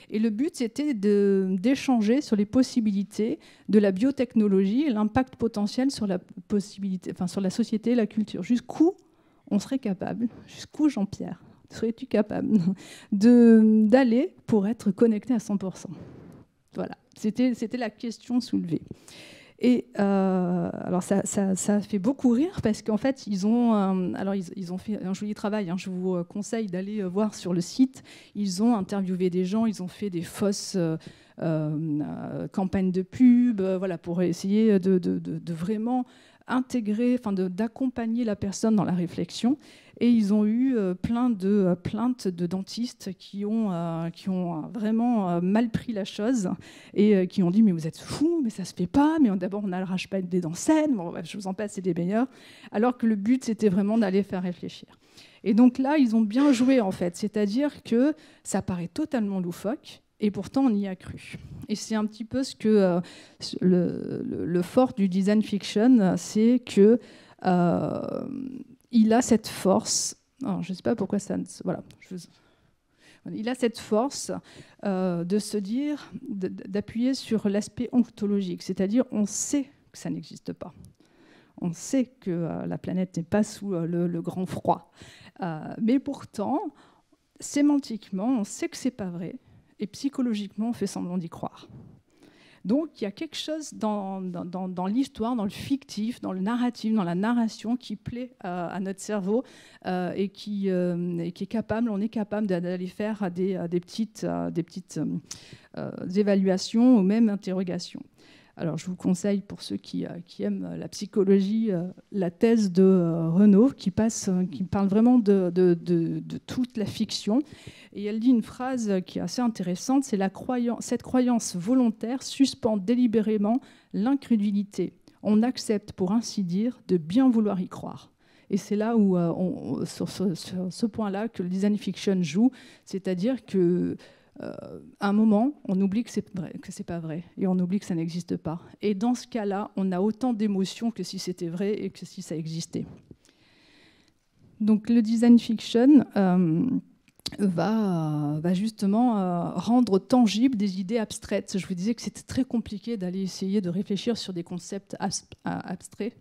Et le but, c'était d'échanger sur les possibilités de la biotechnologie et l'impact potentiel sur la possibilité, enfin sur la société et la culture. Jusqu'où on serait capable, jusqu'où Jean-Pierre, serais-tu capable d'aller pour être connecté à 100%? Voilà, c'était la question soulevée. Et alors ça fait beaucoup rire parce qu'en fait ils ont fait un joli travail. Je vous conseille d'aller voir sur le site. Ils ont interviewé des gens, ils ont fait des fausses campagnes de pub, voilà, pour essayer de vraiment intégrer, d'accompagner la personne dans la réflexion. Et ils ont eu plein de plaintes de dentistes qui ont vraiment mal pris la chose et qui ont dit « mais vous êtes fous, mais ça se fait pas, mais d'abord on n'arrache pas des dents saines, bon, je vous en passe, c'est des meilleurs », alors que le but c'était vraiment d'aller faire réfléchir. Et donc là, ils ont bien joué en fait, c'est-à-dire que ça paraît totalement loufoque, et pourtant on y a cru. Et c'est un petit peu ce que le fort du design fiction, c'est que il a cette force. Alors, je ne sais pas pourquoi ça. Voilà. Il a cette force de se dire, d'appuyer sur l'aspect ontologique, c'est-à-dire on sait que ça n'existe pas. On sait que la planète n'est pas sous le grand froid, mais pourtant, sémantiquement, on sait que c'est pas vrai. Et psychologiquement, on fait semblant d'y croire. Donc, il y a quelque chose dans l'histoire, dans le fictif, dans le narratif, dans la narration qui plaît à notre cerveau et qui est capable, on est capable d'aller faire des petites évaluations ou même interrogations. Alors, je vous conseille, pour ceux qui aiment la psychologie, la thèse de Renaud, qui parle vraiment de toute la fiction. Et elle dit une phrase qui est assez intéressante, c'est « Cette croyance volontaire suspend délibérément l'incrédulité. On accepte, pour ainsi dire, de bien vouloir y croire. » Et c'est là où, sur ce point-là, que le design fiction joue, c'est-à-dire que à un moment, on oublie que c'est pas vrai, et on oublie que ça n'existe pas. Et dans ce cas-là, on a autant d'émotions que si c'était vrai et que si ça existait. Donc le design fiction va justement rendre tangibles des idées abstraites. Je vous disais que c'était très compliqué d'aller essayer de réfléchir sur des concepts abstraits.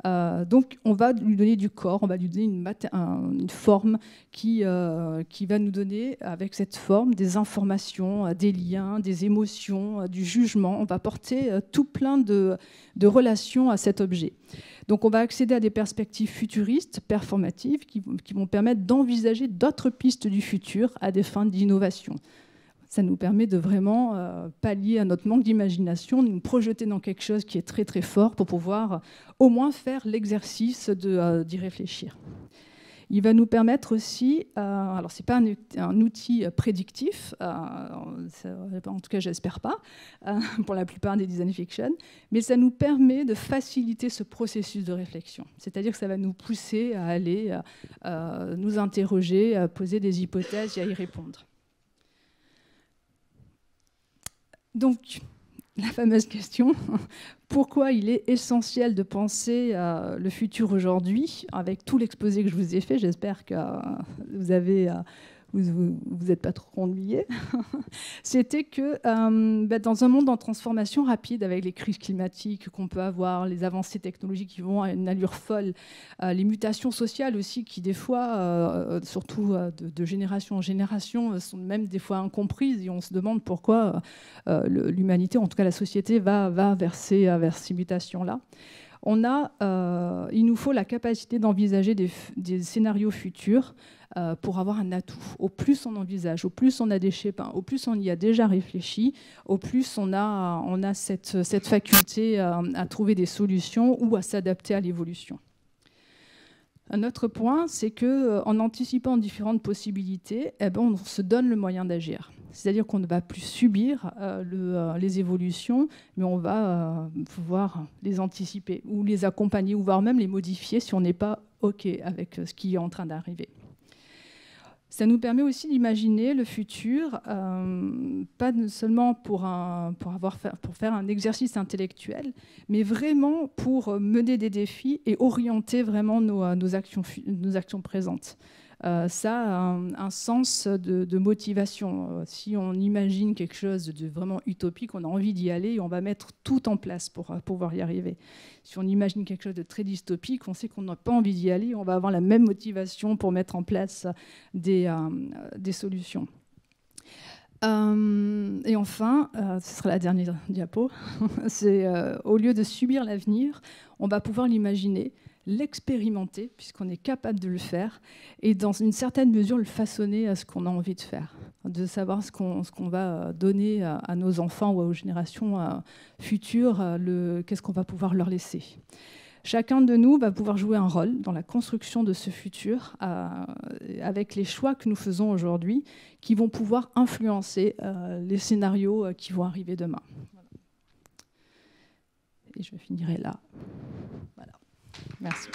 Donc on va lui donner du corps, on va lui donner une forme qui va nous donner, avec cette forme, des informations, des liens, des émotions, du jugement. On va porter tout plein de relations à cet objet. Donc on va accéder à des perspectives futuristes, performatives, qui vont permettre d'envisager d'autres pistes du futur à des fins d'innovation. Ça nous permet de vraiment pallier à notre manque d'imagination, de nous projeter dans quelque chose qui est très très fort pour pouvoir au moins faire l'exercice d'y réfléchir. Il va nous permettre aussi, alors ce n'est pas un outil prédictif, en tout cas j'espère pas, pour la plupart des design fiction, mais ça nous permet de faciliter ce processus de réflexion. C'est-à-dire que ça va nous pousser à aller nous interroger, à poser des hypothèses et à y répondre. Donc, la fameuse question, pourquoi il est essentiel de penser le futur aujourd'hui, avec tout l'exposé que je vous ai fait, j'espère que vous n'êtes pas trop ennuyés. C'était que dans un monde en transformation rapide, avec les crises climatiques qu'on peut avoir, les avancées technologiques qui vont à une allure folle, les mutations sociales aussi qui des fois, surtout de génération en génération, sont même des fois incomprises et on se demande pourquoi l'humanité, en tout cas la société, va vers ces mutations-là. Il nous faut la capacité d'envisager des scénarios futurs pour avoir un atout. Au plus on envisage, au plus on a des schémas, au plus on y a déjà réfléchi, au plus on a cette faculté à trouver des solutions ou à s'adapter à l'évolution. Un autre point, c'est qu'en anticipant différentes possibilités, on se donne le moyen d'agir. C'est-à-dire qu'on ne va plus subir les évolutions, mais on va pouvoir les anticiper ou les accompagner, ou voire même les modifier si on n'est pas OK avec ce qui est en train d'arriver. Ça nous permet aussi d'imaginer le futur, pas seulement pour faire un exercice intellectuel, mais vraiment pour mener des défis et orienter vraiment nos actions présentes. ça a un sens de motivation. Si on imagine quelque chose de vraiment utopique, on a envie d'y aller et on va mettre tout en place pour pouvoir y arriver. Si on imagine quelque chose de très dystopique, on sait qu'on n'a pas envie d'y aller, on va avoir la même motivation pour mettre en place des solutions. Et enfin, ce sera la dernière diapo, c'est au lieu de subir l'avenir, on va pouvoir l'imaginer, l'expérimenter, puisqu'on est capable de le faire, et dans une certaine mesure le façonner à ce qu'on a envie de faire, de savoir ce qu'on va donner à nos enfants ou aux générations futures, qu'est-ce qu'on va pouvoir leur laisser. Chacun de nous va pouvoir jouer un rôle dans la construction de ce futur avec les choix que nous faisons aujourd'hui qui vont pouvoir influencer les scénarios qui vont arriver demain. Voilà. Et je finirai là. Voilà. Merci.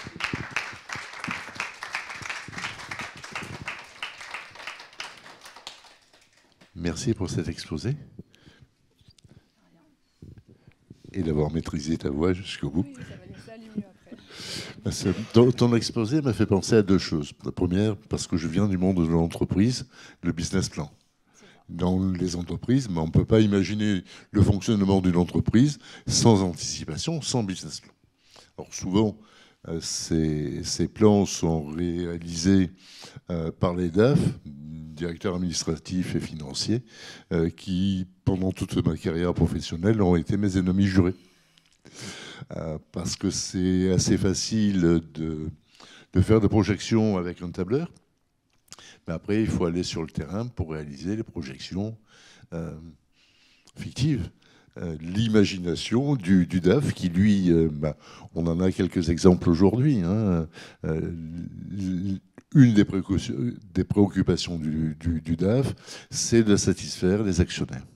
Merci pour cet exposé et d'avoir maîtrisé ta voix jusqu'au bout. Oui, ça allait mieux après. Ton exposé m'a fait penser à deux choses. La première, parce que je viens du monde de l'entreprise, le business plan. Dans les entreprises, mais on ne peut pas imaginer le fonctionnement d'une entreprise sans anticipation, sans business plan. Alors souvent, ces plans sont réalisés par les DAF, directeurs administratifs et financiers, qui, pendant toute ma carrière professionnelle, ont été mes ennemis jurés. Parce que c'est assez facile de faire des projections avec un tableur, mais après, il faut aller sur le terrain pour réaliser les projections fictives. L'imagination du DAF qui, lui, on en a quelques exemples aujourd'hui. Hein, une des préoccupations du DAF, c'est de satisfaire les actionnaires.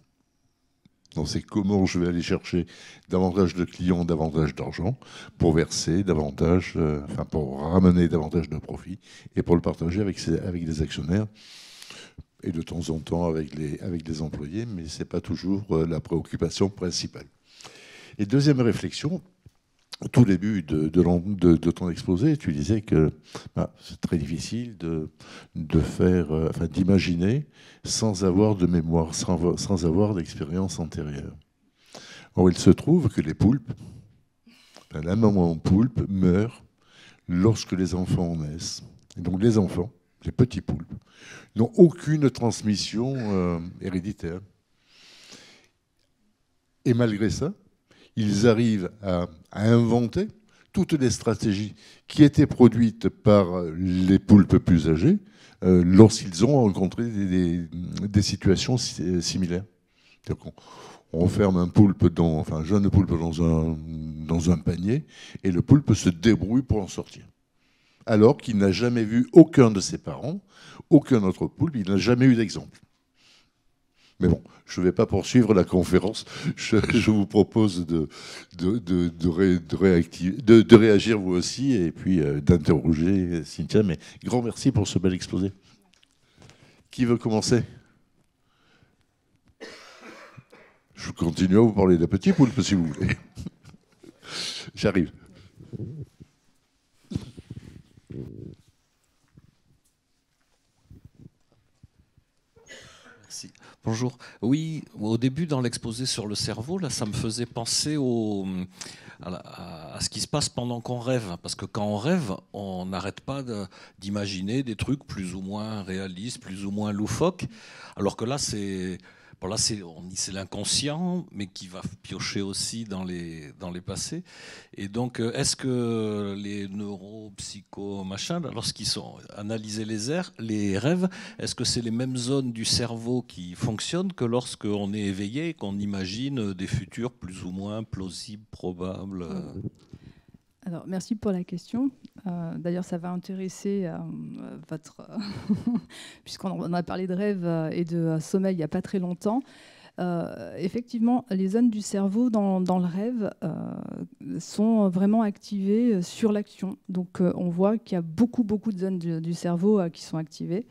Donc c'est comment je vais aller chercher davantage de clients, davantage d'argent pour verser davantage, pour ramener davantage de profit et pour le partager avec les actionnaires et de temps en temps avec les employés, mais ce n'est pas toujours la préoccupation principale. Et deuxième réflexion, au tout début de ton exposé, tu disais que c'est très difficile d'imaginer sans avoir de mémoire, sans avoir d'expérience antérieure. Or, il se trouve que les poulpes, la maman poulpe meurt lorsque les enfants naissent. Et donc les enfants, les petits poulpes, n'ont aucune transmission héréditaire. Et malgré ça, ils arrivent à inventer toutes les stratégies qui étaient produites par les poulpes plus âgés lorsqu'ils ont rencontré des situations similaires. On enferme un jeune poulpe dans un panier et le poulpe se débrouille pour en sortir. Alors qu'il n'a jamais vu aucun de ses parents, aucun autre poulpe, il n'a jamais eu d'exemple. Mais bon, je ne vais pas poursuivre la conférence. Je vous propose de réagir vous aussi et puis d'interroger Cynthia. Mais grand merci pour ce bel exposé. Qui veut commencer? Je continue à vous parler d'un petit poulpe si vous voulez. J'arrive. Merci. Bonjour. Oui, au début, dans l'exposé sur le cerveau, là, ça me faisait penser à ce qui se passe pendant qu'on rêve. Parce que quand on rêve, on n'arrête pas d'imaginer des trucs plus ou moins réalistes, plus ou moins loufoques. Alors que là, c'est l'inconscient, mais qui va piocher aussi dans les passés. Et donc, est-ce que les neuropsycho-machins, lorsqu'ils sont analysés les rêves, est-ce que c'est les mêmes zones du cerveau qui fonctionnent que lorsqu'on est éveillé et qu'on imagine des futurs plus ou moins plausibles, probables? Alors, merci pour la question. D'ailleurs, ça va intéresser votre... puisqu'on a parlé de rêve et de sommeil il n'y a pas très longtemps. Effectivement, les zones du cerveau dans le rêve sont vraiment activées sur l'action. Donc, on voit qu'il y a beaucoup de zones du cerveau qui sont activées.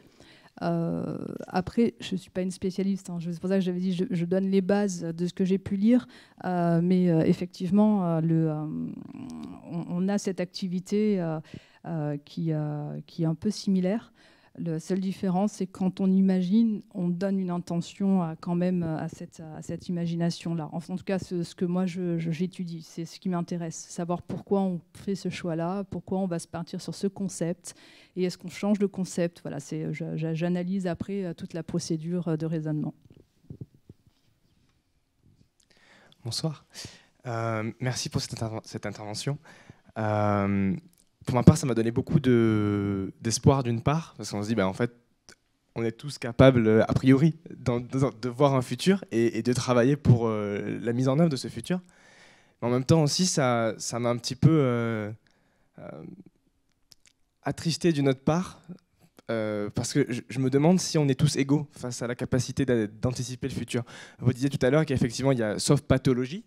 Après, je ne suis pas une spécialiste, hein. C'est pour ça que j'avais dit je donne les bases de ce que j'ai pu lire, mais effectivement, on a cette activité qui est un peu similaire. La seule différence, c'est que quand on imagine, on donne une intention quand même à cette imagination-là. En tout cas, ce que moi j'étudie, c'est ce qui m'intéresse, savoir pourquoi on fait ce choix-là, pourquoi on va se partir sur ce concept, et est-ce qu'on change de concept. Voilà, j'analyse après toute la procédure de raisonnement. Bonsoir. Merci pour cette intervention. Pour ma part, ça m'a donné beaucoup d'espoir d'une part, parce qu'on se dit, en fait, on est tous capables, a priori, de voir un futur et de travailler pour la mise en œuvre de ce futur. Mais en même temps aussi, ça m'a un petit peu attristé d'une autre part, parce que je me demande si on est tous égaux face à la capacité d'anticiper le futur. Vous disiez tout à l'heure qu'effectivement, sauf pathologie,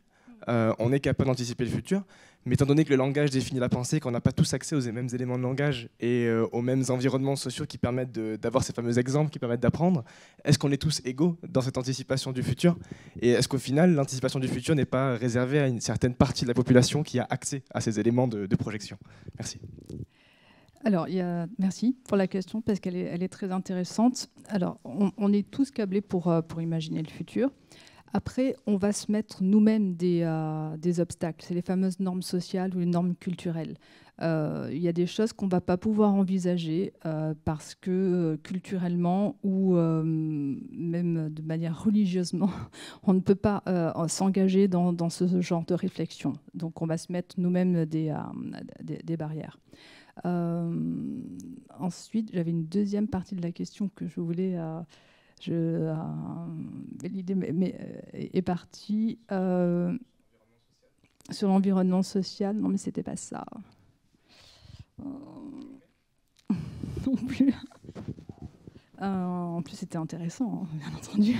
on est capable d'anticiper le futur, mais étant donné que le langage définit la pensée, qu'on n'a pas tous accès aux mêmes éléments de langage et aux mêmes environnements sociaux qui permettent d'avoir ces fameux exemples, qui permettent d'apprendre, est-ce qu'on est tous égaux dans cette anticipation du futur? Et est-ce qu'au final, l'anticipation du futur n'est pas réservée à une certaine partie de la population qui a accès à ces éléments de projection? Merci. Alors, merci pour la question, parce qu'elle est très intéressante. Alors, on est tous câblés pour imaginer le futur. Après, on va se mettre nous-mêmes des obstacles. C'est les fameuses normes sociales ou les normes culturelles. Il y a des choses qu'on ne va pas pouvoir envisager parce que culturellement ou même de manière religieusement, on ne peut pas s'engager dans ce genre de réflexion. Donc, on va se mettre nous-mêmes des barrières. Ensuite, j'avais une deuxième partie de la question que je voulais... l'idée est partie sur l'environnement social. Non, mais c'était pas ça. Non plus. En plus, c'était intéressant, hein, bien entendu.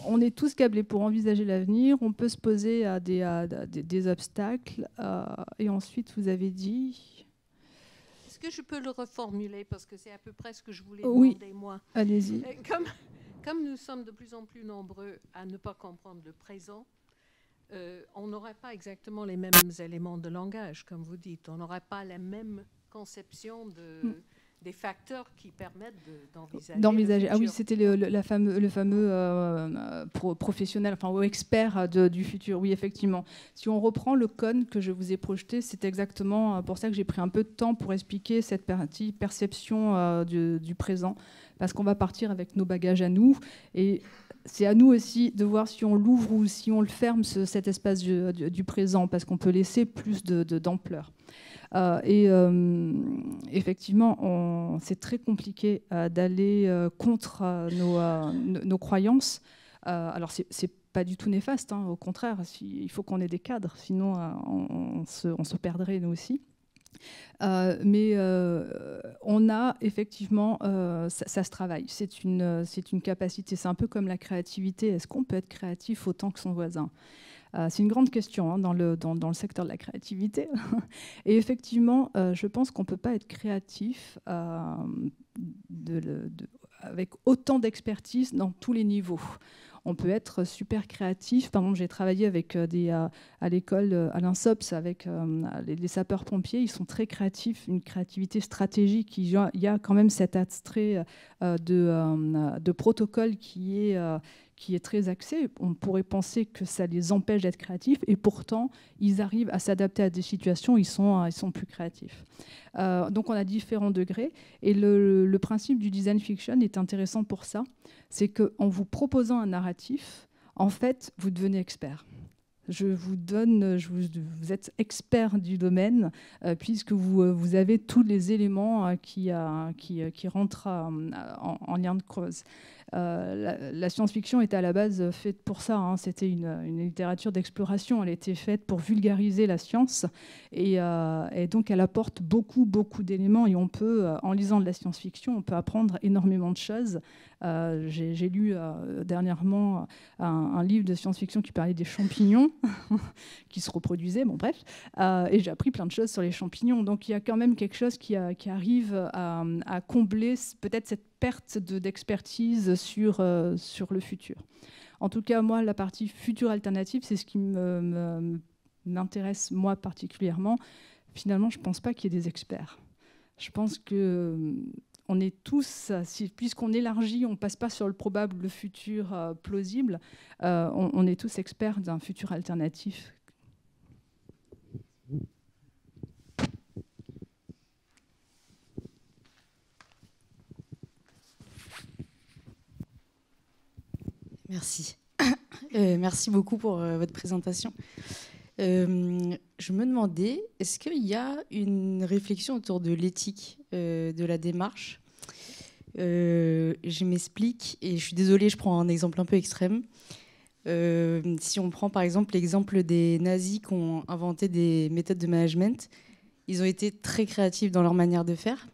On est tous câblés pour envisager l'avenir. On peut se poser à des obstacles. Et ensuite, vous avez dit... Est-ce que je peux le reformuler, parce que c'est à peu près ce que je voulais oui, demander, moi. Allez-y. Comme nous sommes de plus en plus nombreux à ne pas comprendre le présent, on n'aurait pas exactement les mêmes éléments de langage, comme vous dites. On n'aurait pas la même conception des facteurs qui permettent d'envisager. Ah oui, c'était le fameux professionnel, enfin, ou expert du futur. Oui, effectivement. Si on reprend le cône que je vous ai projeté, c'est exactement pour ça que j'ai pris un peu de temps pour expliquer cette partie perception du présent, parce qu'on va partir avec nos bagages à nous, et c'est à nous aussi de voir si on l'ouvre ou si on le ferme, cet espace du présent, parce qu'on peut laisser plus d'ampleur. Effectivement, c'est très compliqué d'aller contre nos croyances. Alors, c'est pas du tout néfaste, hein, au contraire, il faut qu'on ait des cadres, sinon on se perdrait nous aussi. Mais on a effectivement, ça se travaille, c'est une capacité, c'est un peu comme la créativité. Est-ce qu'on peut être créatif autant que son voisin ? C'est une grande question, hein, dans le secteur de la créativité. Et effectivement, je pense qu'on ne peut pas être créatif avec autant d'expertise dans tous les niveaux. On peut être super créatif. Par exemple, j'ai travaillé avec à l'école, à l'INSOPS, avec les sapeurs-pompiers. Ils sont très créatifs, une créativité stratégique. Il y a quand même cet abstrait de protocole qui est très axé. On pourrait penser que ça les empêche d'être créatifs, et pourtant, ils arrivent à s'adapter à des situations, ils sont plus créatifs. Donc, on a différents degrés. Et le principe du design fiction est intéressant pour ça. C'est qu'en vous proposant un narratif, en fait, vous devenez expert. Vous êtes expert du domaine, puisque vous avez tous les éléments qui rentrent en lien de cause. La science-fiction était à la base faite pour ça, hein. C'était une littérature d'exploration. Elle était faite pour vulgariser la science, et donc elle apporte beaucoup d'éléments, et on peut, en lisant de la science-fiction, on peut apprendre énormément de choses. J'ai lu dernièrement un livre de science-fiction qui parlait des champignons qui se reproduisaient, bon bref, et j'ai appris plein de choses sur les champignons. Donc il y a quand même quelque chose qui arrive à combler peut-être cette perte d'expertise sur le futur. En tout cas, moi, la partie futur alternative, c'est ce qui m'intéresse moi particulièrement. Finalement, je ne pense pas qu'il y ait des experts. Je pense que on est tous, puisqu'on élargit, on ne passe pas sur le probable, le futur plausible, on est tous experts d'un futur alternatif. Merci. Merci beaucoup pour votre présentation. Je me demandais, est-ce qu'il y a une réflexion autour de l'éthique de la démarche? Je m'explique, et je suis désolée, je prends un exemple un peu extrême. Si on prend par exemple l'exemple des nazis qui ont inventé des méthodes de management, ils ont été très créatifs dans leur manière de faire.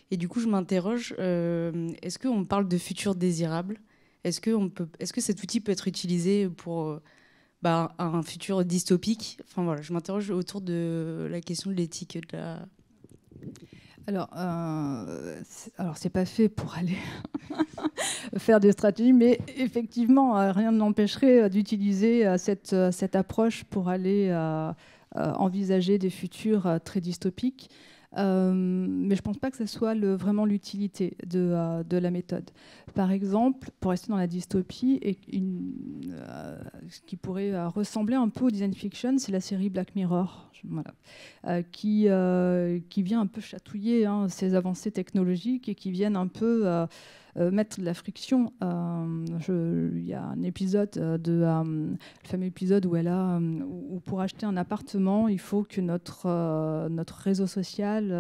Et du coup, je m'interroge, est-ce qu'on parle de futur désirable? Est-ce que cet outil peut être utilisé pour un futur dystopique? Enfin voilà, je m'interroge autour de la question de l'éthique. Alors, c'est pas fait pour aller faire des stratégies, mais effectivement, rien ne l'empêcherait d'utiliser cette approche pour aller envisager des futurs très dystopiques. Mais je ne pense pas que ce soit vraiment l'utilité de la méthode. Par exemple, pour rester dans la dystopie, ce qui pourrait ressembler un peu au design fiction, c'est la série Black Mirror, voilà, qui vient un peu chatouiller ces avancées technologiques et qui viennent un peu mettre de la friction. Il y a un épisode, le fameux épisode où pour acheter un appartement, il faut que notre réseau social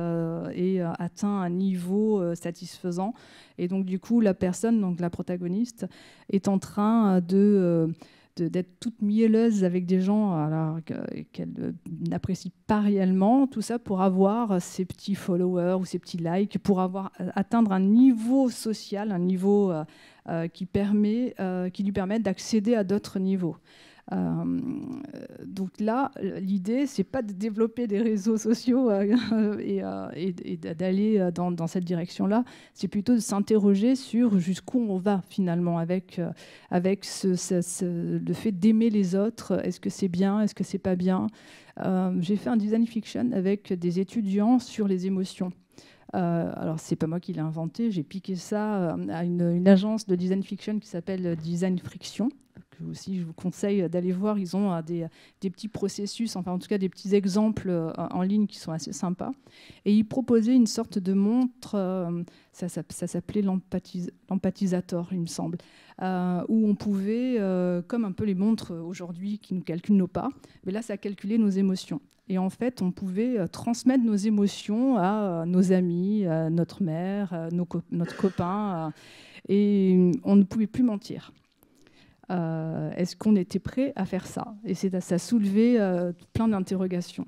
ait atteint un niveau satisfaisant. Et donc, du coup, la personne, donc la protagoniste, est en train d'être toute mielleuse avec des gens qu'elle n'apprécie pas réellement, tout ça pour avoir ses petits followers ou ses petits likes, pour atteindre un niveau social, un niveau qui lui permet d'accéder à d'autres niveaux. Donc là, l'idée, c'est pas de développer des réseaux sociaux et d'aller dans cette direction-là. C'est plutôt de s'interroger sur jusqu'où on va finalement avec le fait d'aimer les autres. Est-ce que c'est bien? Est-ce que c'est pas bien? J'ai fait un design fiction avec des étudiants sur les émotions. Alors, c'est pas moi qui l'ai inventé. J'ai piqué ça à une agence de design fiction qui s'appelle Design Friction. Aussi, je vous conseille d'aller voir. Ils ont des petits processus, enfin en tout cas des petits exemples en ligne qui sont assez sympas. Et ils proposaient une sorte de montre, ça s'appelait l'empathisator, il me semble, où on pouvait, comme un peu les montres aujourd'hui qui nous calculent nos pas, mais là ça calculait nos émotions. Et en fait, on pouvait transmettre nos émotions à nos amis, à notre mère, notre copain, et on ne pouvait plus mentir. Est-ce qu'on était prêt à faire ça? Et ça soulevait plein d'interrogations.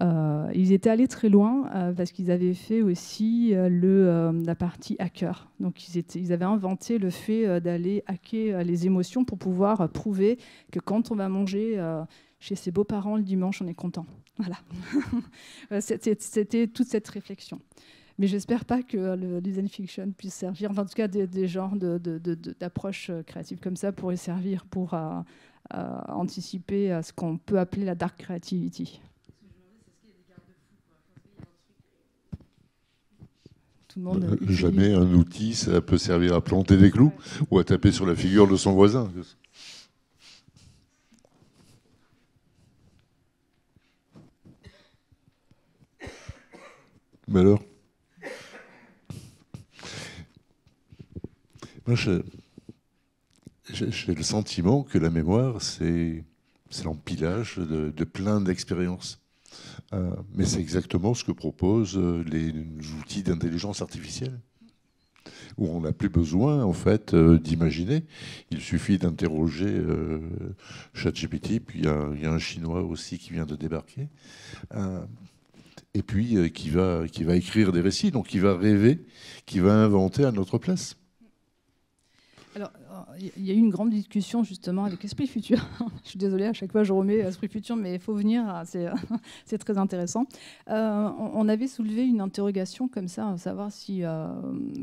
Ils étaient allés très loin parce qu'ils avaient fait aussi la partie hacker. Donc ils avaient inventé le fait d'aller hacker les émotions pour pouvoir prouver que quand on va manger chez ses beaux-parents le dimanche, on est content. Voilà. C'était toute cette réflexion. Mais j'espère pas que le design fiction puisse servir, enfin, en tout cas des genres d'approches créatives comme ça pourraient servir pour anticiper ce qu'on peut appeler la dark creativity. Tout le monde jamais un outil, ça peut servir à planter des clous ou à taper sur la figure de son voisin. Mais alors, moi, j'ai le sentiment que la mémoire, c'est l'empilage de plein d'expériences. Mais c'est exactement ce que proposent les outils d'intelligence artificielle, où on n'a plus besoin, en fait, d'imaginer. Il suffit d'interroger ChatGPT, puis il y a un Chinois aussi qui vient de débarquer, et puis qui va écrire des récits, donc qui va rêver, qui va inventer à notre place. Alors, il y a eu une grande discussion justement avec Esprit Futur. Je suis désolée, à chaque fois je remets Esprit Futur, mais il faut venir, c'est très intéressant. On avait soulevé une interrogation comme ça, à savoir si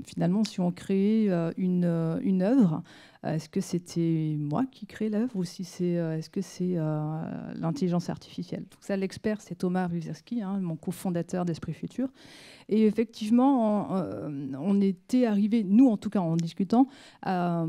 finalement, si on créait une œuvre, Est-ce que c'était moi qui crée l'œuvre ou si est-ce que c'est l'intelligence artificielle? Donc ça, l'expert, c'est Thomas Wierzewski, mon cofondateur d'Esprit Futur. Et effectivement, on était arrivé, nous en tout cas en discutant, à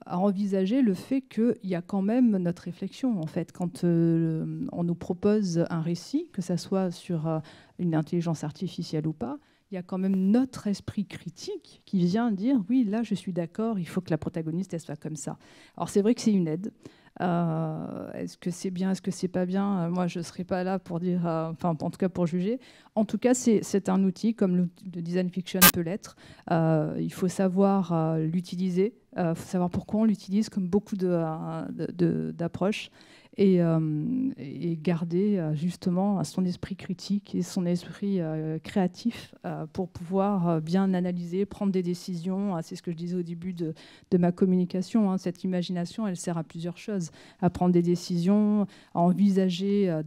envisager le fait qu'il y a quand même notre réflexion, en fait, quand on nous propose un récit, que ça soit sur une intelligence artificielle ou pas, il y a quand même notre esprit critique qui vient dire « oui, là, je suis d'accord, il faut que la protagoniste, elle soit comme ça ». Alors, c'est vrai que c'est une aide. Est-ce que c'est bien, est-ce que c'est pas bien? Moi, je ne serai pas là pour dire, enfin, en tout cas pour juger. En tout cas, c'est un outil, comme le design fiction peut l'être. Il faut savoir l'utiliser, il faut savoir pourquoi on l'utilise, comme beaucoup d'approches. Et garder justement son esprit critique et son esprit créatif pour pouvoir bien analyser, prendre des décisions. C'est ce que je disais au début de ma communication. Cette imagination, elle sert à plusieurs choses. À prendre des décisions, à envisager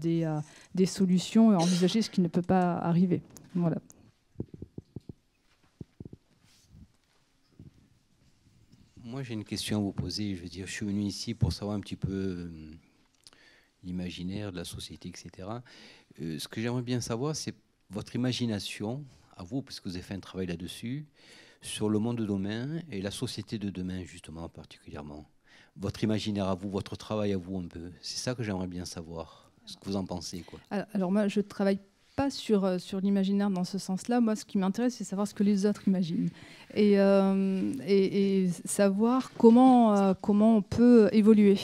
des solutions et à envisager ce qui ne peut pas arriver. Voilà. Moi, j'ai une question à vous poser. Je veux dire, je suis venu ici pour savoir un petit peu l'imaginaire de la société, etc. Ce que j'aimerais bien savoir, c'est votre imagination, à vous, parce que vous avez fait un travail là-dessus, sur le monde de demain et la société de demain, justement, particulièrement. Votre imaginaire à vous, votre travail à vous, un peu. C'est ça que j'aimerais bien savoir, ce que vous en pensez, quoi. Alors moi, je ne travaille pas sur l'imaginaire dans ce sens-là. Moi, ce qui m'intéresse, c'est savoir ce que les autres imaginent. Et savoir comment on peut évoluer.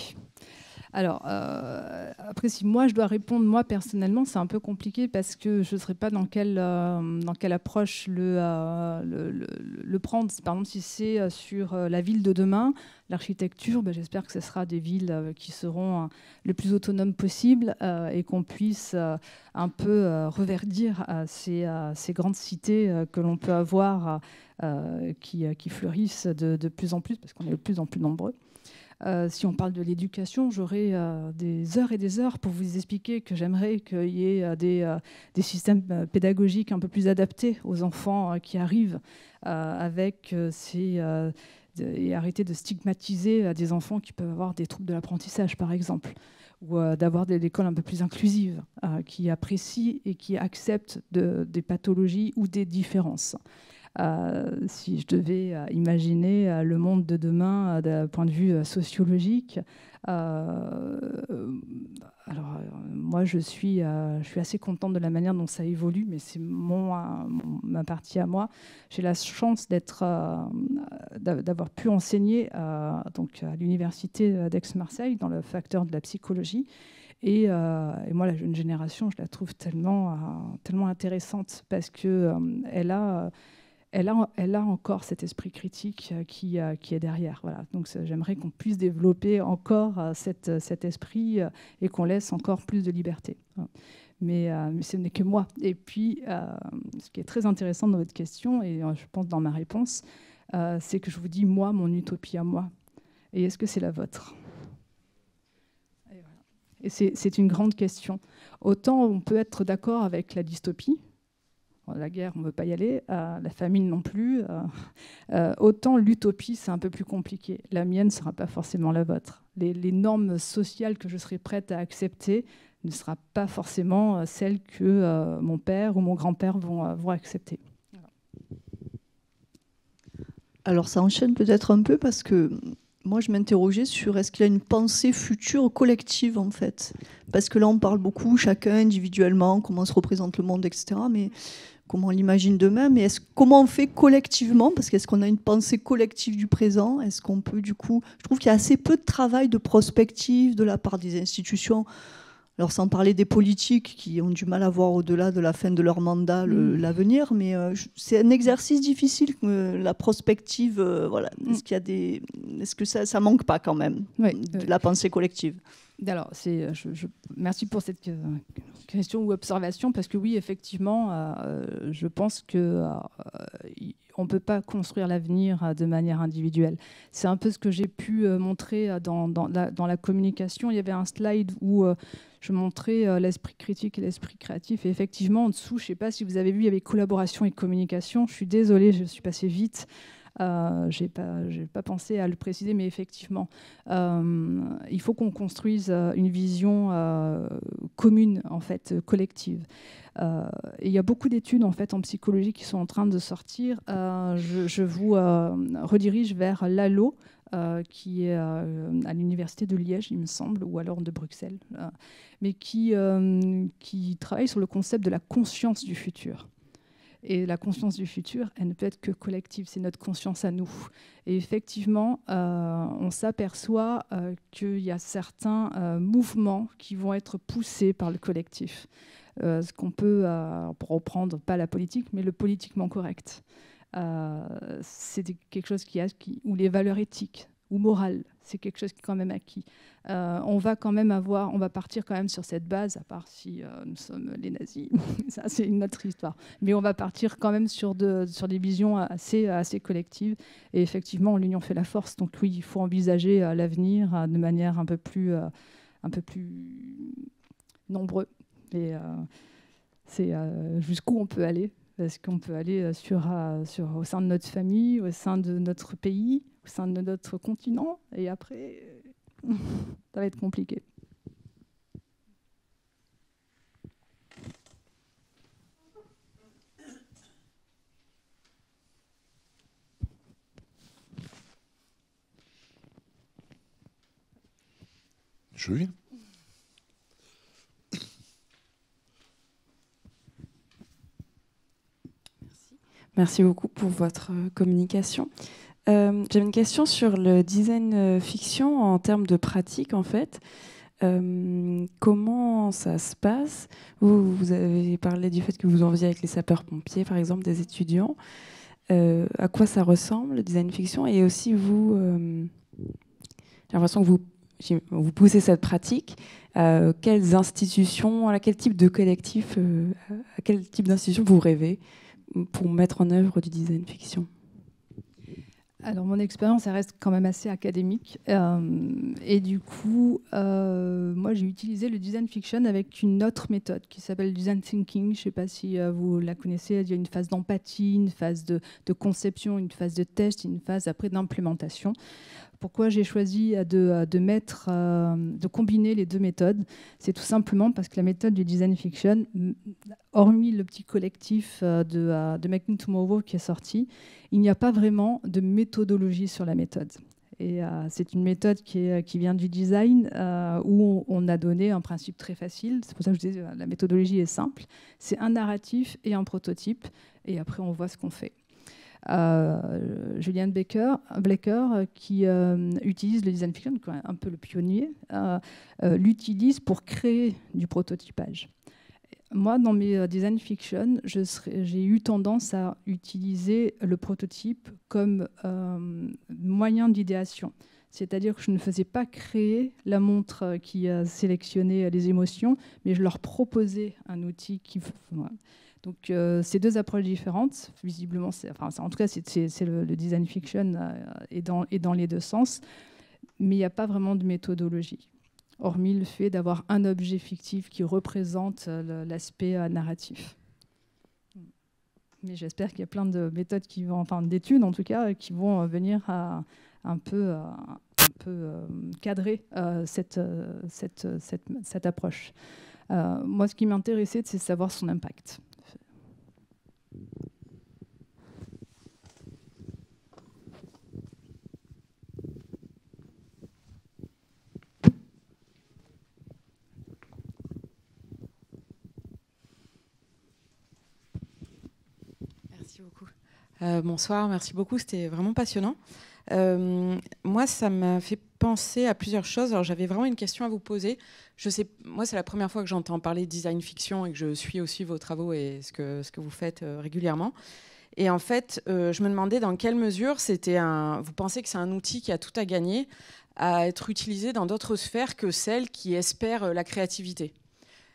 Alors, après, si moi, je dois répondre, moi, personnellement, c'est un peu compliqué parce que je ne saurais pas dans quelle approche le prendre. Par exemple, si c'est sur la ville de demain, l'architecture, j'espère que ce sera des villes qui seront le plus autonomes possible et qu'on puisse un peu reverdir ces grandes cités que l'on peut avoir qui fleurissent de plus en plus parce qu'on est de plus en plus nombreux. Si on parle de l'éducation, j'aurai des heures et des heures pour vous expliquer que j'aimerais qu'il y ait des systèmes pédagogiques un peu plus adaptés aux enfants qui arrivent et arrêter de stigmatiser des enfants qui peuvent avoir des troubles de l'apprentissage, par exemple, ou d'avoir des écoles un peu plus inclusives qui apprécient et qui acceptent des pathologies ou des différences. Si je devais imaginer le monde de demain d'un point de vue sociologique, moi je suis assez contente de la manière dont ça évolue, mais c'est ma partie à moi. J'ai la chance d'avoir pu enseigner donc à l'université d'Aix-Marseille dans le facteur de la psychologie. Et moi, la jeune génération, je la trouve tellement intéressante parce qu'elle a encore cet esprit critique qui est derrière. Voilà. Donc j'aimerais qu'on puisse développer encore cet esprit et qu'on laisse encore plus de liberté. Mais ce n'est que moi. Et puis, ce qui est très intéressant dans votre question, et je pense dans ma réponse, c'est que je vous dis, moi, mon utopie à moi. Et est-ce que c'est la vôtre ? Et c'est une grande question. Autant on peut être d'accord avec la dystopie, la guerre, on ne veut pas y aller, la famine non plus. Autant l'utopie, c'est un peu plus compliqué. La mienne ne sera pas forcément la vôtre. Les normes sociales que je serai prête à accepter ne seront pas forcément celles que mon père ou mon grand-père vont accepter. Voilà. Alors ça enchaîne peut-être un peu parce que moi je m'interrogeais sur est-ce qu'il y a une pensée future collective en fait. Parce que là on parle beaucoup, chacun individuellement, comment se représente le monde, etc. Mais comment on l'imagine demain, mais comment on fait collectivement? Parce qu'est-ce qu'on a une pensée collective du présent? Est-ce qu'on peut, du coup... Je trouve qu'il y a assez peu de travail de prospective de la part des institutions. Alors, sans parler des politiques qui ont du mal à voir au-delà de la fin de leur mandat l'avenir, mais c'est un exercice difficile, la prospective. Voilà. Est-ce que ça manque pas quand même, de la pensée collective? Alors, merci pour cette question ou observation, parce que oui, effectivement, je pense qu'on ne peut pas construire l'avenir de manière individuelle. C'est un peu ce que j'ai pu montrer dans la communication. Il y avait un slide où je montrais l'esprit critique et l'esprit créatif. Et effectivement, en dessous, je ne sais pas si vous avez vu, il y avait collaboration et communication. Je suis désolée, je suis passée vite. J'ai pas pensé à le préciser, mais effectivement, il faut qu'on construise une vision commune, en fait, collective. Et il y a beaucoup d'études en fait en psychologie qui sont en train de sortir. Je vous redirige vers Lalo, qui est à l'université de Liège, il me semble, ou alors de Bruxelles, mais qui travaille sur le concept de la conscience du futur. Et la conscience du futur, elle ne peut être que collective, c'est notre conscience à nous. Et effectivement, on s'aperçoit qu'il y a certains mouvements qui vont être poussés par le collectif. Ce qu'on peut, pour reprendre, pas la politique, mais le politiquement correct. C'est quelque chose ou les valeurs éthiques ou morales, c'est quelque chose qui est quand même acquis. On va partir quand même sur cette base, à part si nous sommes les nazis, ça c'est une autre histoire. Mais on va partir quand même sur des visions assez collectives. Et effectivement, l'union fait la force. Donc oui, il faut envisager l'avenir de manière un peu plus nombreux. Et c'est jusqu'où on peut aller. Parce qu'on peut aller au sein de notre famille, au sein de notre pays, au sein de notre continent. Et après, ça va être compliqué. Je viens. Merci beaucoup pour votre communication. J'avais une question sur le design fiction en termes de pratique, en fait. Comment ça se passe ? Vous avez parlé du fait que vous en faisiez avec les sapeurs-pompiers, par exemple, des étudiants. À quoi ça ressemble, le design fiction ? Et aussi, j'ai l'impression que vous poussez cette pratique. Quelles institutions, à quel type de collectif, à quel type d'institution vous rêvez pour mettre en œuvre du design fiction ? Alors, mon expérience, elle reste quand même assez académique. Et du coup, moi, j'ai utilisé le design fiction avec une autre méthode qui s'appelle design thinking. Je ne sais pas si vous la connaissez. Il y a une phase d'empathie, une phase de conception, une phase de test, une phase après d'implémentation. Pourquoi j'ai choisi de combiner les deux méthodes ? C'est tout simplement parce que la méthode du design fiction, hormis le petit collectif de Making Tomorrow qui est sorti, il n'y a pas vraiment de méthodologie sur la méthode. Et c'est une méthode qui vient du design, où on a donné un principe très facile. C'est pour ça que je disais la méthodologie est simple. C'est un narratif et un prototype, et après on voit ce qu'on fait. Julian Blaker, qui utilise le design fiction, un peu le pionnier, l'utilise pour créer du prototypage. Moi, dans mes design fiction, j'ai eu tendance à utiliser le prototype comme moyen d'idéation. C'est-à-dire que je ne faisais pas créer la montre qui sélectionnait les émotions, mais je leur proposais un outil qui... Voilà. Donc, c'est deux approches différentes. Visiblement, en tout cas, c'est le design fiction est dans les deux sens. Mais il n'y a pas vraiment de méthodologie, hormis le fait d'avoir un objet fictif qui représente l'aspect narratif. Mais j'espère qu'il y a plein de méthodes d'études en tout cas, qui vont venir à un peu cadrer cette approche. Moi, ce qui m'intéressait, c'est de savoir son impact. Merci beaucoup. Bonsoir, merci beaucoup, c'était vraiment passionnant. Moi, ça m'a fait penser à plusieurs choses. Alors, j'avais vraiment une question à vous poser. Moi, c'est la première fois que j'entends parler de design fiction et que je suis aussi vos travaux et ce que vous faites régulièrement. Et en fait, je me demandais dans quelle mesure vous pensez que c'est un outil qui a tout à gagner à être utilisé dans d'autres sphères que celles qui espèrent la créativité.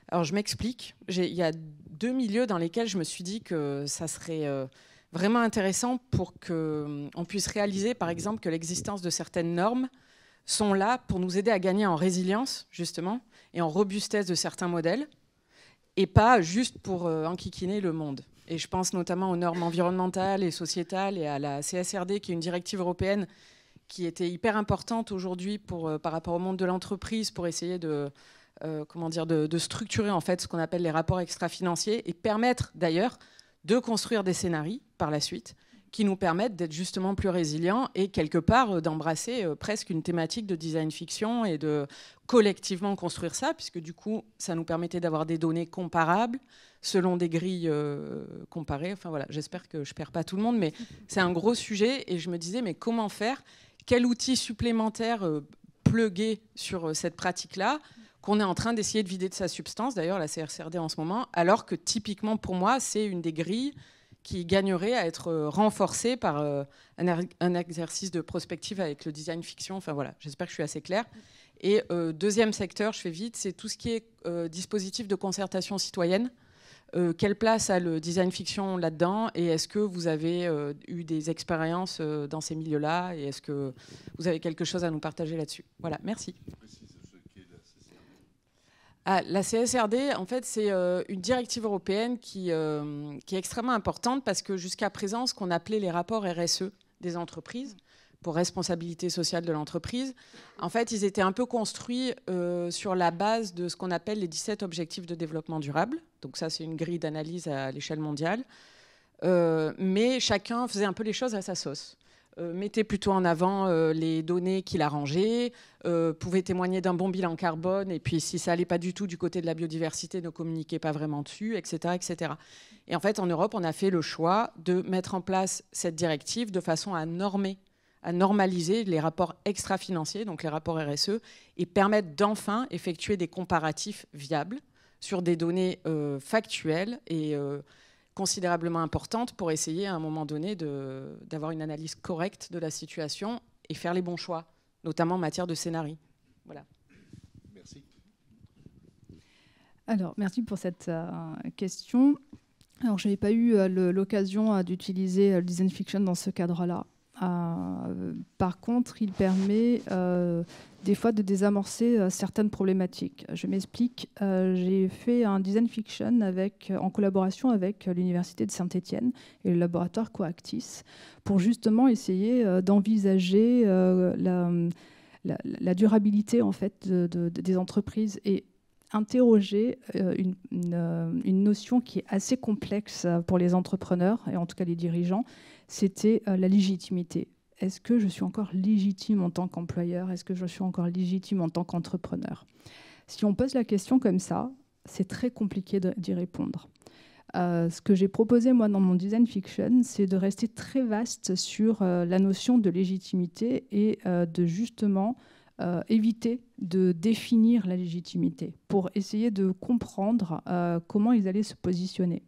Alors, je m'explique. Il y a deux milieux dans lesquels je me suis dit que ça serait vraiment intéressant pour qu'on puisse réaliser, par exemple, que l'existence de certaines normes sont là pour nous aider à gagner en résilience, justement, et en robustesse de certains modèles, et pas juste pour enquiquiner le monde. Et je pense notamment aux normes environnementales et sociétales et à la CSRD, qui est une directive européenne qui était hyper importante aujourd'hui par rapport au monde de l'entreprise pour essayer de structurer en fait ce qu'on appelle les rapports extra-financiers et permettre d'ailleurs de construire des scénarios par la suite qui nous permettent d'être justement plus résilients et quelque part d'embrasser presque une thématique de design fiction et de collectivement construire ça, puisque du coup, ça nous permettait d'avoir des données comparables selon des grilles comparées. Enfin voilà, j'espère que je ne perds pas tout le monde, mais c'est un gros sujet et je me disais, mais comment faire? Quel outil supplémentaire pluguer sur cette pratique-là qu'on est en train d'essayer de vider de sa substance, d'ailleurs la CSRD en ce moment, alors que typiquement pour moi, c'est une des grilles qui gagnerait à être renforcée par un exercice de prospective avec le design fiction. Enfin voilà, j'espère que je suis assez claire. Et deuxième secteur, je fais vite, c'est tout ce qui est dispositif de concertation citoyenne. Quelle place a le design fiction là-dedans? Et est-ce que vous avez eu des expériences dans ces milieux-là? Et est-ce que vous avez quelque chose à nous partager là-dessus? Voilà, merci. La CSRD, en fait, c'est une directive européenne qui est extrêmement importante parce que jusqu'à présent, ce qu'on appelait les rapports RSE des entreprises, pour responsabilité sociale de l'entreprise, en fait, ils étaient un peu construits sur la base de ce qu'on appelle les 17 objectifs de développement durable. Donc ça, c'est une grille d'analyse à l'échelle mondiale. Mais chacun faisait un peu les choses à sa sauce. Mettait plutôt en avant les données qu'il arrangeait, pouvait témoigner d'un bon bilan carbone, et puis si ça n'allait pas du tout du côté de la biodiversité, ne communiquait pas vraiment dessus, etc., etc. Et en fait, en Europe, on a fait le choix de mettre en place cette directive de façon à normaliser les rapports extra-financiers, donc les rapports RSE, et permettre d'enfin effectuer des comparatifs viables sur des données factuelles et considérablement importante pour essayer à un moment donné d'avoir une analyse correcte de la situation et faire les bons choix, notamment en matière de scénario. Voilà. Merci. Alors, merci pour cette question. Alors, je n'avais pas eu l'occasion d'utiliser le design fiction dans ce cadre-là. Par contre, il permet des fois de désamorcer certaines problématiques. Je m'explique. J'ai fait un design fiction en collaboration avec l'Université de Saint-Étienne et le laboratoire Coactis pour justement essayer d'envisager la durabilité en fait, des entreprises et interroger une notion qui est assez complexe pour les entrepreneurs et en tout cas les dirigeants, c'était la légitimité. Est-ce que je suis encore légitime en tant qu'employeur? Est-ce que je suis encore légitime en tant qu'entrepreneur? Si on pose la question comme ça, c'est très compliqué d'y répondre. Ce que j'ai proposé, moi, dans mon design fiction, c'est de rester très vaste sur la notion de légitimité et de justement éviter de définir la légitimité pour essayer de comprendre comment ils allaient se positionner.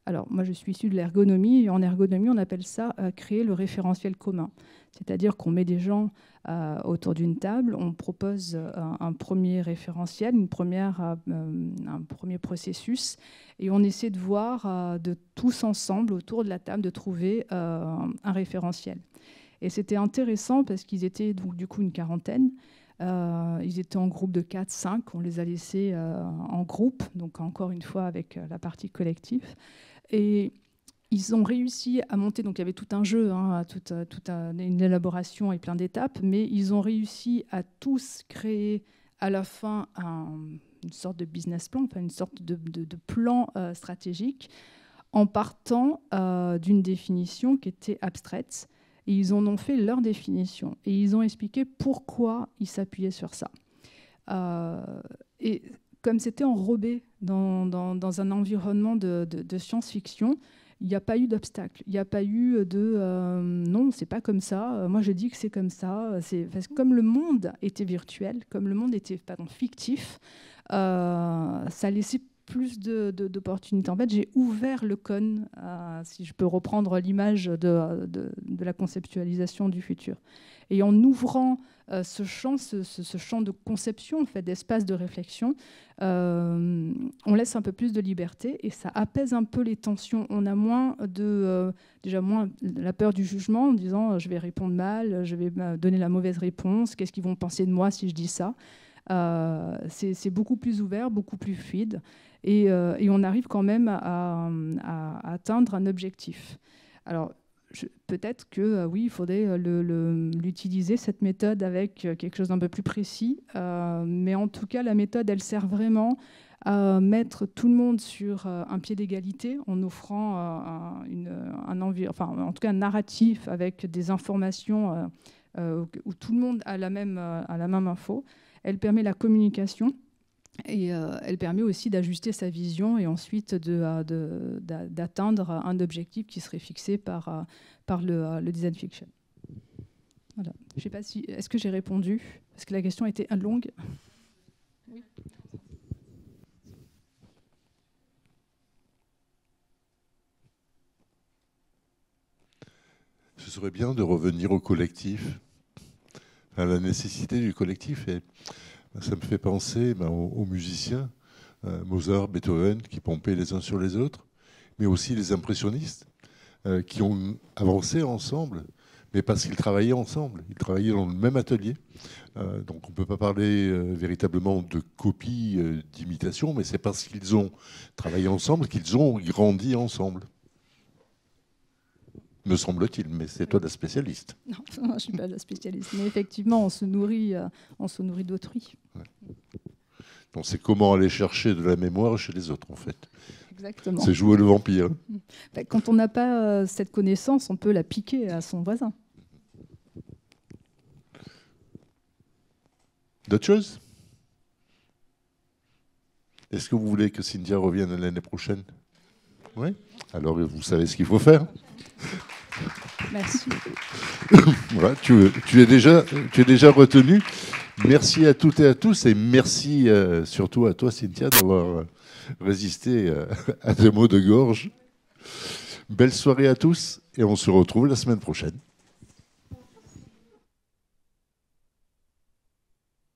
Alors, moi, je suis issue de l'ergonomie, et en ergonomie, on appelle ça créer le référentiel commun. C'est-à-dire qu'on met des gens autour d'une table, on propose un premier référentiel, un premier processus, et on essaie de voir, de tous ensemble, autour de la table, de trouver un référentiel. Et c'était intéressant parce qu'ils étaient donc, du coup une quarantaine. Ils étaient en groupe de 4-5, on les a laissés en groupe, donc encore une fois avec la partie collective. Et ils ont réussi à monter, donc il y avait tout un jeu, toute une élaboration et plein d'étapes, mais ils ont réussi à tous créer à la fin une sorte de business plan, enfin une sorte de plan stratégique, en partant d'une définition qui était abstraite. Et ils en ont fait leur définition. Et ils ont expliqué pourquoi ils s'appuyaient sur ça. Et comme c'était enrobé dans un environnement de science-fiction, il n'y a pas eu d'obstacle. Il n'y a pas eu de non, c'est pas comme ça. Moi, je dis que c'est comme ça. Parce que comme le monde était virtuel, comme le monde était fictif, ça laissait plus d'opportunités. En fait, j'ai ouvert le cône, si je peux reprendre l'image de la conceptualisation du futur. Et en ouvrant ce champ de conception, en fait, d'espace de réflexion, on laisse un peu plus de liberté et ça apaise un peu les tensions. On a déjà moins la peur du jugement en disant je vais répondre mal, je vais donner la mauvaise réponse, qu'est-ce qu'ils vont penser de moi si je dis ça. c'est beaucoup plus ouvert, beaucoup plus fluide, et on arrive quand même à atteindre un objectif. Alors, peut-être que oui, il faudrait l'utiliser, cette méthode, avec quelque chose d'un peu plus précis, mais en tout cas, la méthode, elle sert vraiment à mettre tout le monde sur un pied d'égalité en offrant en tout cas un narratif avec des informations où tout le monde a la même info. Elle permet la communication et elle permet aussi d'ajuster sa vision et ensuite d'atteindre un objectif qui serait fixé par le design fiction. Voilà. Je sais pas si... Est-ce que j'ai répondu? Parce que la question était longue. Oui. Ce serait bien de revenir au collectif, à la nécessité du collectif. Et ça me fait penser aux musiciens, Mozart, Beethoven, qui pompaient les uns sur les autres, mais aussi les impressionnistes, qui ont avancé ensemble, mais parce qu'ils travaillaient ensemble. Ils travaillaient dans le même atelier. Donc on ne peut pas parler véritablement de copie, d'imitation, mais c'est parce qu'ils ont travaillé ensemble qu'ils ont grandi ensemble. Me semble-t-il, mais c'est toi la spécialiste. Non, je ne suis pas la spécialiste. Mais effectivement, on se nourrit d'autrui. Ouais. Donc c'est comment aller chercher de la mémoire chez les autres, en fait. Exactement. C'est jouer le vampire. Quand on n'a pas cette connaissance, on peut la piquer à son voisin. D'autres choses? Est-ce que vous voulez que Cynthia revienne l'année prochaine? Oui. Alors vous savez ce qu'il faut faire. Merci. Voilà, tu es déjà retenu. Merci à toutes et à tous, et merci surtout à toi, Cynthia, d'avoir résisté à des mots de gorge. Belle soirée à tous, et on se retrouve la semaine prochaine.